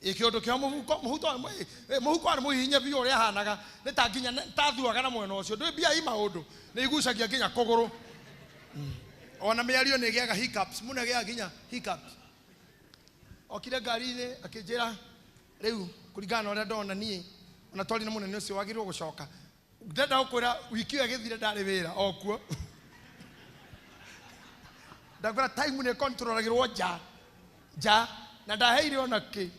ikiondo kia muhuko ari muhinya biu uri hanaga ni ta nginya tathuaga na mwena ucio ndu bia ima undu ni igucagia nginya kuguru ona miario ni giaga hiccups muna gia nginya hiccups okire ngari-ini akinjira riu kuringana uria ndona nie ona twari na munene ucio wagirwo gucoka ndenda gukwira wiki agithire ndari wira okuo ndagura time ni controlagirwo ja na ndaheire ona ki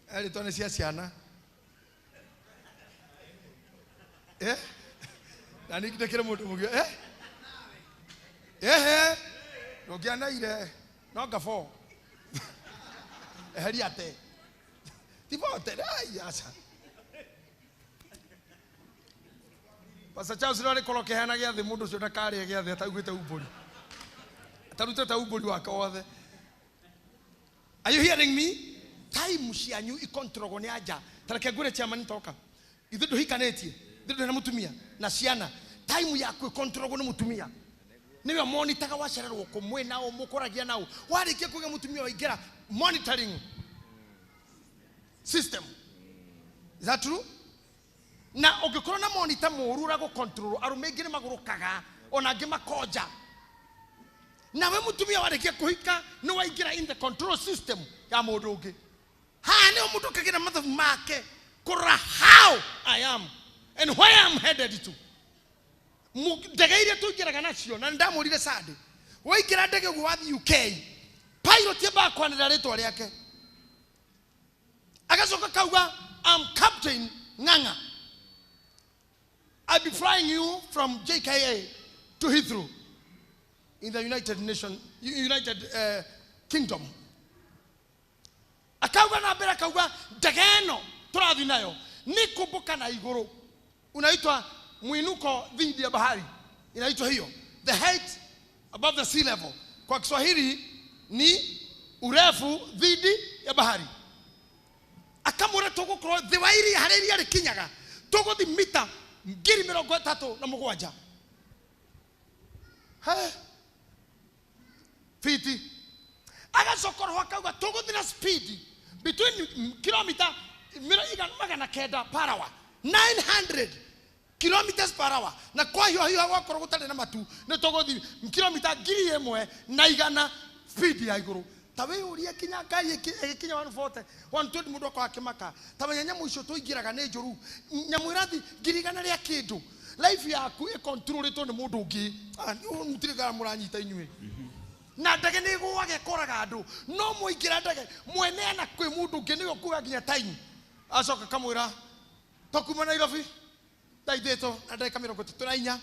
ali tone cia ciana na nikidekere mundu mugio rogiana ire no gafo eheri ate tipo te ayasa pasa chao sirore koloke hana gia the mundu cio ndakari gia the ataugite uburi ataruta ta uburi wake wothe. Are you hearing me? Time cianyu ikontrolgo ni aja tareke ngure chairman toka ithu nduhikanetie ithu na mutumia na ciana time yaku ikontrolgo ni mutumia niwe monitaga wacererwo kumwe nao mukoragia nao warikie kuga mutumia waingira monitoring system. Is that true? Na ungikora na monitor murura go control arume ngire magurukaga ona ngima koja na we mutumia warikie kuhika no waingira in the control system ya mundu ungi. Ha ni mundu kagira mathabu make kura how I am and where I am headed to. Ndege iria tungiraga nacio na ndamurire sade waingira ndege gwathi UK pilot yaba kwanira ritwa riake agacoka kauga I'm Captain Nganga, I'll be flying you from JKA to Heathrow in the United Kingdom. Akauga na bera kauga ndege eno turathi nayo ni kumbuka na iguru unaitwa mwinuko dhidi ya bahari inaitwa hiyo the height above the sea level. Kwa Kiswahili ni urefu dhidi ya bahari. Akamura togo kro the wairi hareri ari kinyaga togo di mita 37 fiti agacokorwo akauga togo thina speed between kilometer magana kenda per hour 900 kilometers per hour na kwa hiyo wakorwo gutari na matu ni togothi kilomita 1000 na igana speed ya iguru tawe uria kinya ngari kinya 140 120 mundu kwa kimaka tawe nyamu icio tuingiraga ni njuru nyamu irathi ngirigana ria kindu life yaku e controlitwo ni mundu ungi mutiriga muranyita inywe na ndege ni gwage koraga andu no muingira ndege mwene na kwi mundu ungi niyo kuga ginya time Acoka kamwira tokuma Nairobi ndaithito na ndeka 34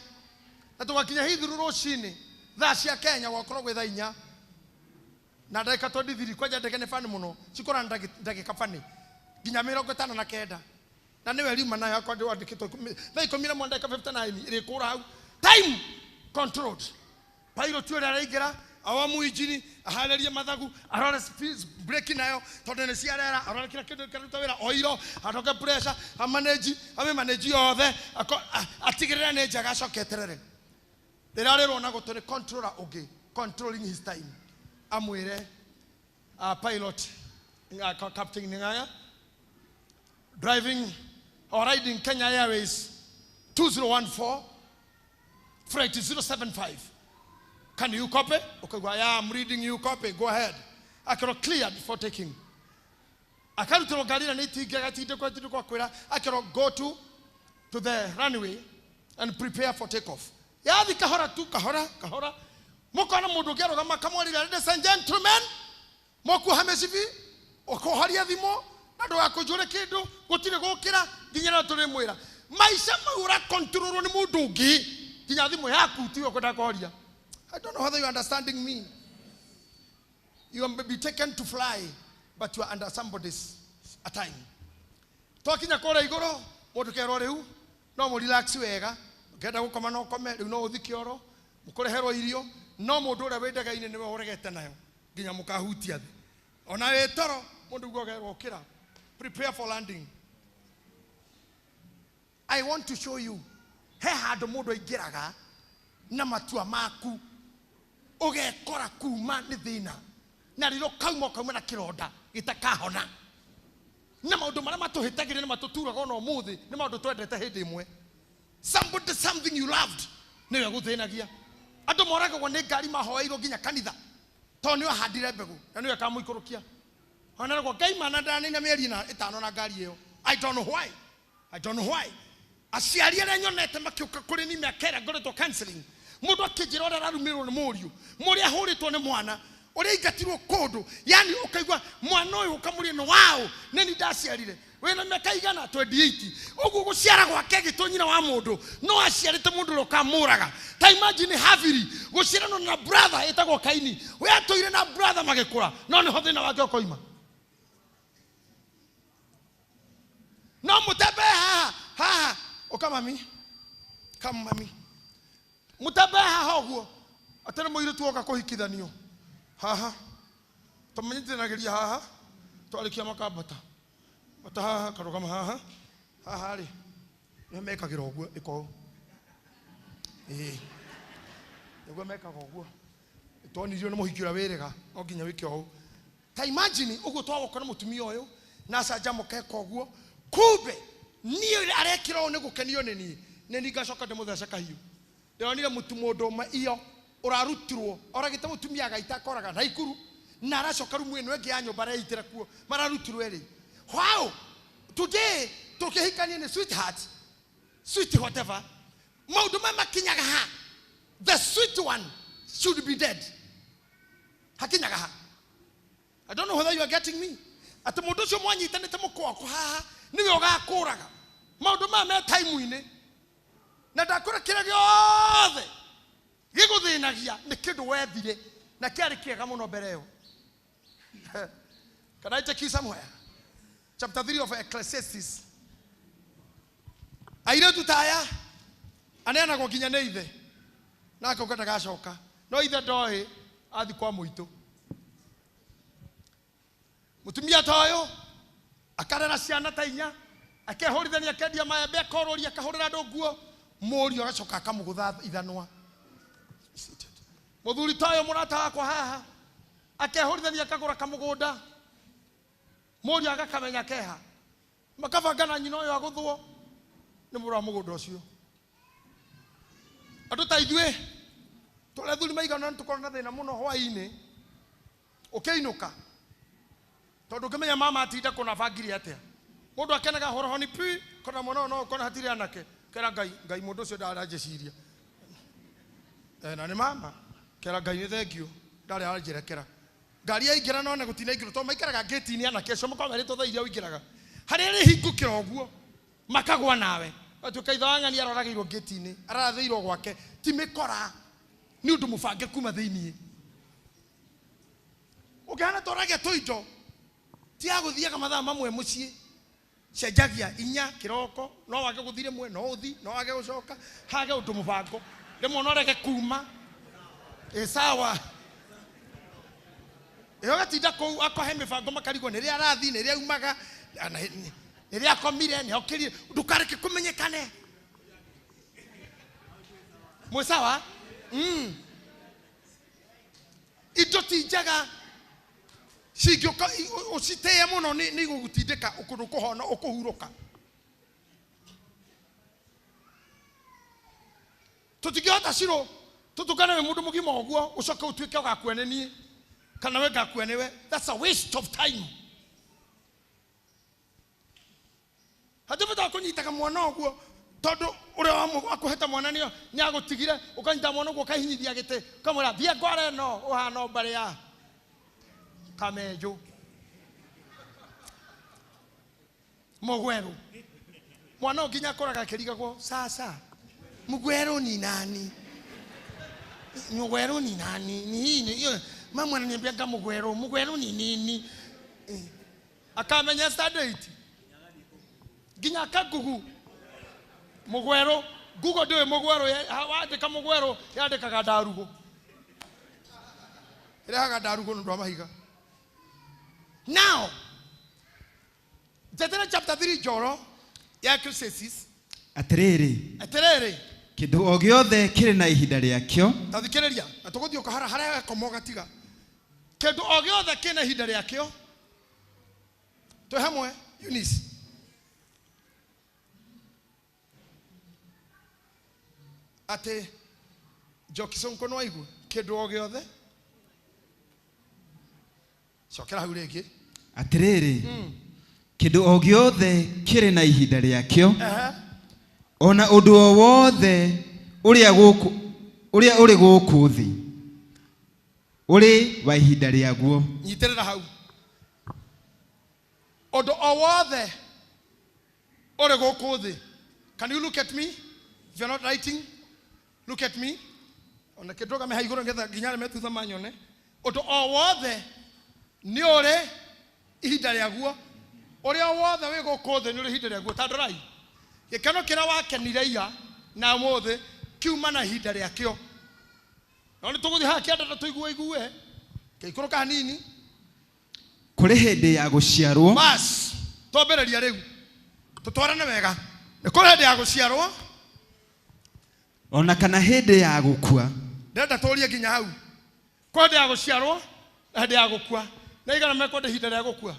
na tugakinya hithuru rucini thaa cia Kenya gwakorwo gwi thaa 4 na ndeka 23 kwaja ndeke ne fani muno cikora ndagika fani nginya 59 na niwe rima nayo akwa ndi wandikitwo thaa 10 na ndeka 59 iri kura hau time controlled pilot yule araingira awamu injini ahaleria mathagu arore speed breaking nayo tondu ni ciarera arore kira kindu kiruta wira oiro atoke pressure amanage yothe atigirira ne njaga coketerere rirarerwo na guturi controller ugi controlling his time amwire pilot captain ngaya driving or riding Kenya Airways 2014 flight 075. Can you copy? Okay, yeah, I'm reading you copy. Go ahead. I cannot clear before taking. I can't tell Galina I cannot go to the runway and prepare for takeoff. Yeah, the kahora tu kahora. Mokana modogero gama kamwali ladies and gentlemen. Moku hamesivi oko haria thimo nado akojore kedo gotire gokira ginyana tore mwira. Maisha maura control ni mudugi ginya thimo yaku tiwe kwenda koria. I don't know whether you're understanding me. You may be taken to fly, but you are under somebody's time. Talking a kora igoro, what to keroreu, no more relax wega, get a woman no comment, you know the kioro, Mukore hero irio, no more do a way again in the Oregetanayo, Ginamuka Hutia. On a toro, want to go Kira. Prepare for landing. I want to show you. He had the modo giraga, Namatua Maku. Oge kora kuma ni thina na riro kauma na kironda gitakahona na maundu maria matuhitagire ni matuturaga no muthi ni maundu twendete hindi imwe something you loved niwe guthinagia andu moragwo ni ngari mahoeirwo nginya kanitha to ni ahandire mbegu na niwe kamuikurukia onaragwo ngai mana ndani na mieri na itano na ngari iyo I don't know why aciari aria nyonete makiuka kuri ni miakera ngoretwo counseling mundu akijira ora rarumirwo ni muriu muri ahuritwo ni mwana uri ingatirwo kundu yani ukaigwa mwana uyu ukamuria no wao neni ndaciarire wena miaka igana 28 ugu guciara gwake gitonyina wa mundu no aciarite mundu rokamuraga ta imagine haviri guciarano na brother etagwo Kaini we atoire na brother magikura no ni hothina wake okoima no mutebe ha okamami kama mami mutabaha hoguo atana moire tuoka kuhikithanio haha tumenyitanagiria haha twalikia makabata bata haha karogama haha ri ni mekagira oguo iko niguo mekaga oguo tonirio ni muhikira wirega no nginya wike o ta imagine uguo twagokora mutumia uyu na canja mukeka oguo kumbe ni arekira ni gukenio neni gacoka ndemuthece kahiu ndionire mutumondo ma iyo urarutirwo oragite mutumia gaita koraga naikuru na aracoka rumu eno enge ya nyumba reitire kuo mararutirwo eri wow today tukihikania ni sweet whatever maundu mama kinyaga ha the sweet one should be dead hakinyaga ha I don't know whether you are getting me ati mundu cio mwanyitanite mukoko haha niwe ogakuraga maundu mama time ine na ndakora kira giothe giguthinagia ni kindu wethire na kiari kiega muno mbere yo. Can I take you somewhere? Chapter 3 of Ecclesiastes. Aire tutaya anena go ginya neithe na akogata gacoka no ithe ndoi athi kwa muito mutumia toyo akarera ciana ta inya akehorithania kendia maembe akororia akahorera nduguo muri agacoka akamugutha ithanwa muthuri toyo murata wakwa haha akehorithania akagura kamugunda muri agakamenya keha makabangana nyina uyu aguthwo ni mura mugunda ucio andu ta ithwe tole thuri maigana ntukona thina muno hwaini ukeinuka tondu kimenya mama atinda kuna bangiri atia mundu akenaga horoho ni pi kona mono no kona hatiri anake kera ngai mundu ucio ndarajeciria na ni mama kera ngai ni thengio ndari aranjirekera ngari yaingira no na gutina ingiro to maikaraga gate ni anake acio mukomerito tha iria uingiraga harere hingukira oguo makagwa nawe atukaitha wangani aroragirwo gate-ini aratheirwo gwake ti mikora ni undu mubange kuma thiini ukana torage toijo ti aguthiaga mathaa mamwe mucii cenjagia 4 kiroko no wage guthire mwe no uthi no wage gucoka hage undu mubango rimwe no rege kuma sawa iyo gatinda kou akohe mibango makarigwo ni ria arathi ni ria umaga ni ria akomire ni okiri ndukareke kumenyekane mwe sawa ito tinjaga sigyo usiteye muno ni gugutindika ukundu kuhona ukuhuruka tutigota ciro tutukana we mundu mugima oguo ucoke utwike ugakwenenie kana we gakwenewe. That's a waste of time. Hatubata kunyitaka mwana oguo tondu uri akuheta mwana ni agutigire ukanyita mwana oguo kahinyithia gite kamura thia ngware no uhana mbare ya kamejo mugweru mwana nginya koraga kirigagwo sasa mugweru ni nani mugweru ni nani ni mama ananiambia mugweru ni nini akamenya date nginya kagugu mugweru gugo ndio mugweru wandika mugweru yandikaga ndarugo iraga ndarugo ndo amahiga. Now, Deuteronomy chapter 3 joro ya Ecclesiastes aterere kindu o giothe kiri na ihinda riakio tathikiriria atuguthio kahara haria komoga tiga kindu o giothe kina ihinda riakio to hamwe Eunice ate jokisonko no aigu kindu o giothe Shokera hurege atiriri kindu o giothe kiri na ihinda riakio ona undu o wothe uria uri guku thi uri wa ihinda riaguo nyiterera hau undu o wothe uri guku thi. Can you look at me? If you're not writing, look at me. Ona kidoga me haigoro ngetha ginyare metutha manyone undu o wothe ni ore ihinda riaguo uria wothe wi gukuthe ni uri ihinda riaguo tandorai gikeno kira wakenire ira na muthe kiuma na ihinda riakio no ni tuguthi ha kianda tuigua igue keikuruka hanini kuri hindi ya guciarwo bas tobereria riu tutwarane wega ni kuri hindi ya guciarwo ona kana hindi ya gukua ndenda turie nginya hau kuri hindi ya guciarwo na hindi ya gukua na igana mekwende ihinda ria gukua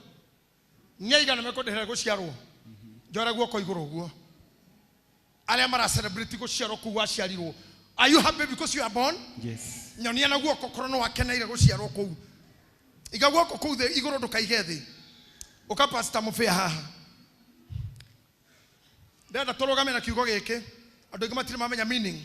ni igana mekwende ria guciarwo njore guoko iguru guo aria mara celebrate guciarwo ku waciarirwo. Are you happy because you are born? Yes. Nyonia na guoko korono wakenaire guciarwo ku iga guoko ku the iguru ndukaige thi uka pastor mufia haha ndenda turugame na kiugo giki andu ingi matire mamenya meaning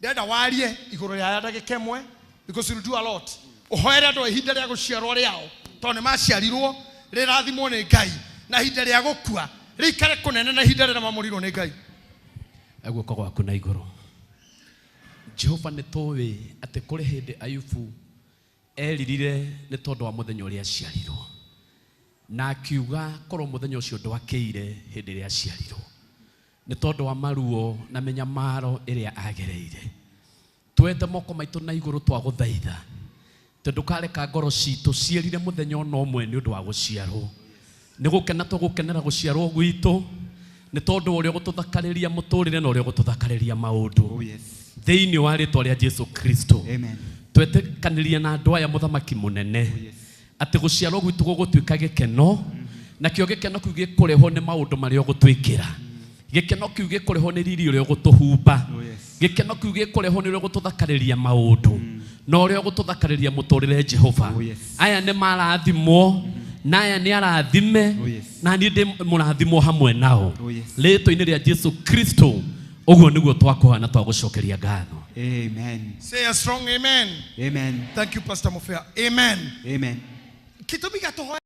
ndenda warie iguru ya ndagika imwe because you do a lot uhoere andu ihinda ria guciarwo riao tone maciarirwo rirathimwo ni Ngai na ihinda ria gukua rikare kunene na ihinda ria mamurirwo ni Ngai guoko gwaku na iguru. Jehova ni towe ate kuri hindi Ayubu eririre ni tondu wa muthenya uria aciarirwo na akiuga korwo muthenya ucio ndwakeire hindi ria aciarirwo ni tondu wa maruo na menyamaro iria agereire. Twende moko maitu na iguru twaguthaitha tondu kareka ngoro citu cierire muthenya no mwe ni undu wa guciarwo ni gukena tugukenera guciarwo gwitu ni tondu uria gututhakariria muturire na uria gututhakariria maundu thiini wa ritwa ria Jesu Kristo. Amen. Twetekaniria na andu aya muthamaki munene ati guciarwo gwitu gugutwika gikeno na kio gikeno kiu gikurehwo ni maundu maria gutwikira gikeno kiu gikurehwo ni riri uria gutuhumba gikeno kiu gikurehwo ni uria gututhakariria maundu na uria gututhakariria muturire Jehova. Aya ni marathimwo na aya ni arathime na ni ndi murathimwo hamwe nao ritwa-ini ria Jesu Kristo. Uguo niguo twakuhana twagucokeria ngatho. Amen. Say a strong amen. Amen. Thank you Pastor Mufia. Amen. Amen. Kitu biga to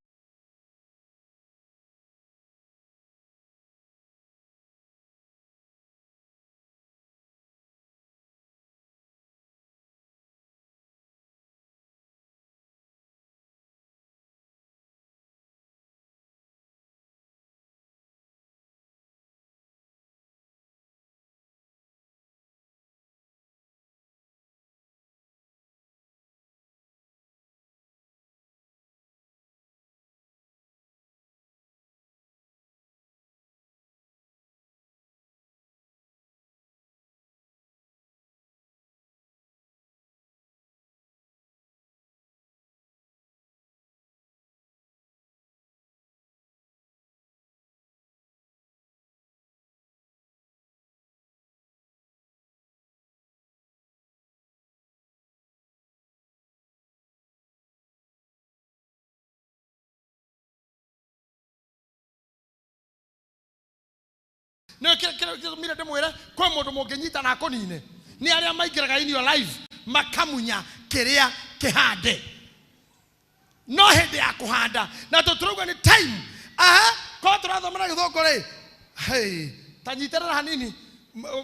No mira ndimwire kwa mundu munginyita na konine ni aria maingiraga in your life makamunya kiria kihande no hindi ya kuhanda na tuturugwa ni time ko turathomera githongo ri hey tanyiterera hanini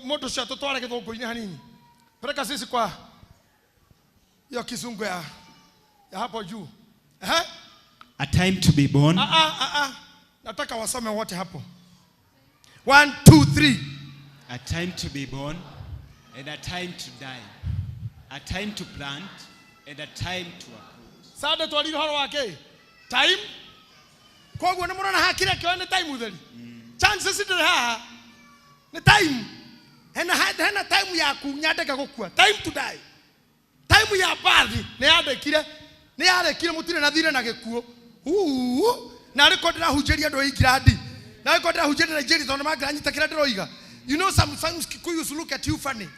mundu cio tutware githongo-ini hanini pereka sisi kwa hiyo kizungu ya hapo juu a time to be born. Nataka wasome wote hapo 1 2 3. A time to be born and a time to die. A time to plant and a time to uproot. Sada twaliro horo wake time kogwo ni murona hakire kyo ni time utheri chances ndire haha ni time hena time ya kunyandeka gukua time to die time ya birth ni yarekire mutire na thire na gikuo na riko ndira hunjeria ndo ingirandi na riko ndira hunjeria Nigeria tondu magranyita kira ndiroiga. You know sometimes Kikuyu used to look at you funny.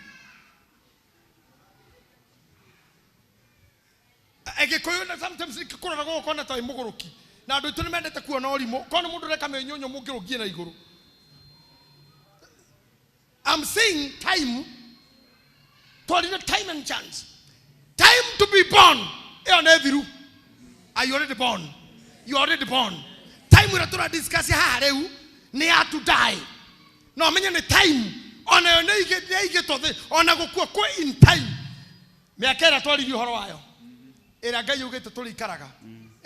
Kikuyu sometimes nikikura go kona ta imugoroki na andu itu nimendete kuona orimo kona mundu reka menyonyo mungirugie na iguru. I'm saying time the time and chance. Time to be born. Are you already born? You already born. Time we are discussing how ni to die. No, meaning the time on a get on a go in time. Me a care told you horo. Era guy you get to Toli Karaga.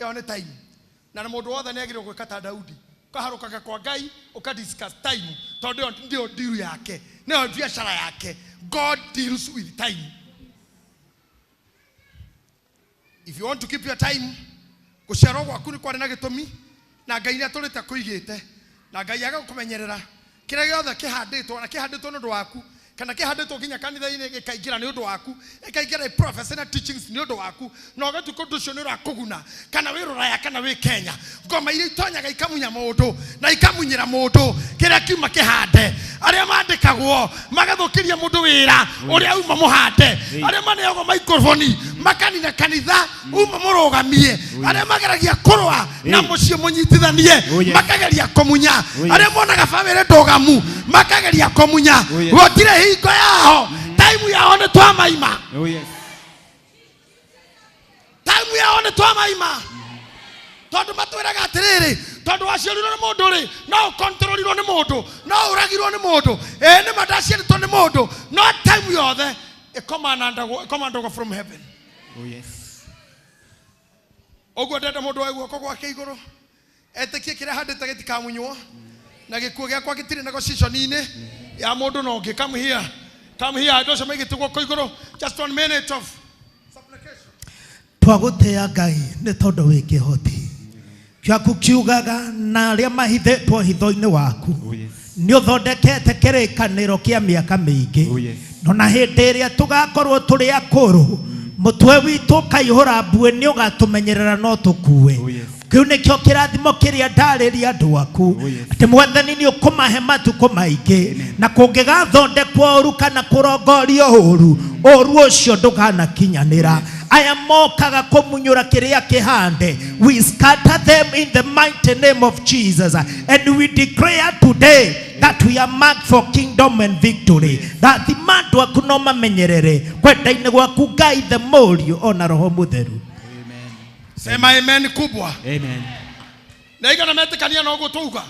On a time. Na modo other negro go kata Daudi. Kaharoka kwa guy oka discuss time. Todo ndio deal yake. No biashara yake. God deals with time. If you want to keep your time, kusharo wakuni kwa na gitomi na ngai ni atulite kuigite na ngai agakumenyerera kira giothe kihanditwo nundu waku kana kihanditwo ginya kanitha-ini gikaingira ni undu waku ikaingira prophecy na teachings ni undu waku na ugatuko nducio ni rakuguna kana wi Ruraya kana wi Kenya ngoma iria itonyaga ikamunya mundu na ikamunyira mundu kira kiuma kihande aria mandikagwo magathukiria mundu wira uria uma muhande aria maneogo microphone makanina kanitha uma murugamie aria mageragia kurwa na mucie munyitithanie makageria kumunya aria monaga family ndogamu makageria kumunya gotire hingo yao time yao ni twamaima. Oh yes. Time yao ni twamaima tondu matwiraga atiriri tondu waciarirwo ni mundu ri no controlirwo ni mundu no uragirwo ni mundu ni madaciaritwo ni mundu no time yothe commandagwo from heaven. Oh yes. Ogwo ndenda mundu wa guoko gwake iguru etikie kiria handite gitikamunywo na gikuo giakwa gitire negotiation-ini ya mundu no ngi. Come here ndoce maigitwo ko iguru just 1 minute of supplication. Twagutea Ngai ni tondu wi kihoti gĩaku kiugaga na aria mahithĩtwo hitho-inĩ waku ni uthondekete kĩrĩkanĩro kĩa mĩaka mĩingĩ no na hĩndĩ ĩrĩa tũgakorwo tũrĩ akũrũ mũtwe witũ kaihũra mbuĩ nĩ ũgatumenyerera no tũkue. Kiu nikio kirathimo kiria ndarĩria andũ aku atĩ Mwathani nĩ ũkũmahe matukũ maingĩ na kũngĩgathondekwo ũru kana kũrongorio ũru ũcio ndũkanakinyanĩra. Aya mokaga kũmunyũra kĩrĩa kĩhande, we scatter them in the mighty name of Jesus and we declare today that we are marked for kingdom and victory. That the mandu aku no mamenyerere kwenda-inĩ gwaku Ngai the Mũriũ ona Roho Mũtheru. Sema amen kubwa. Amen. Na igana metikania no gutuga.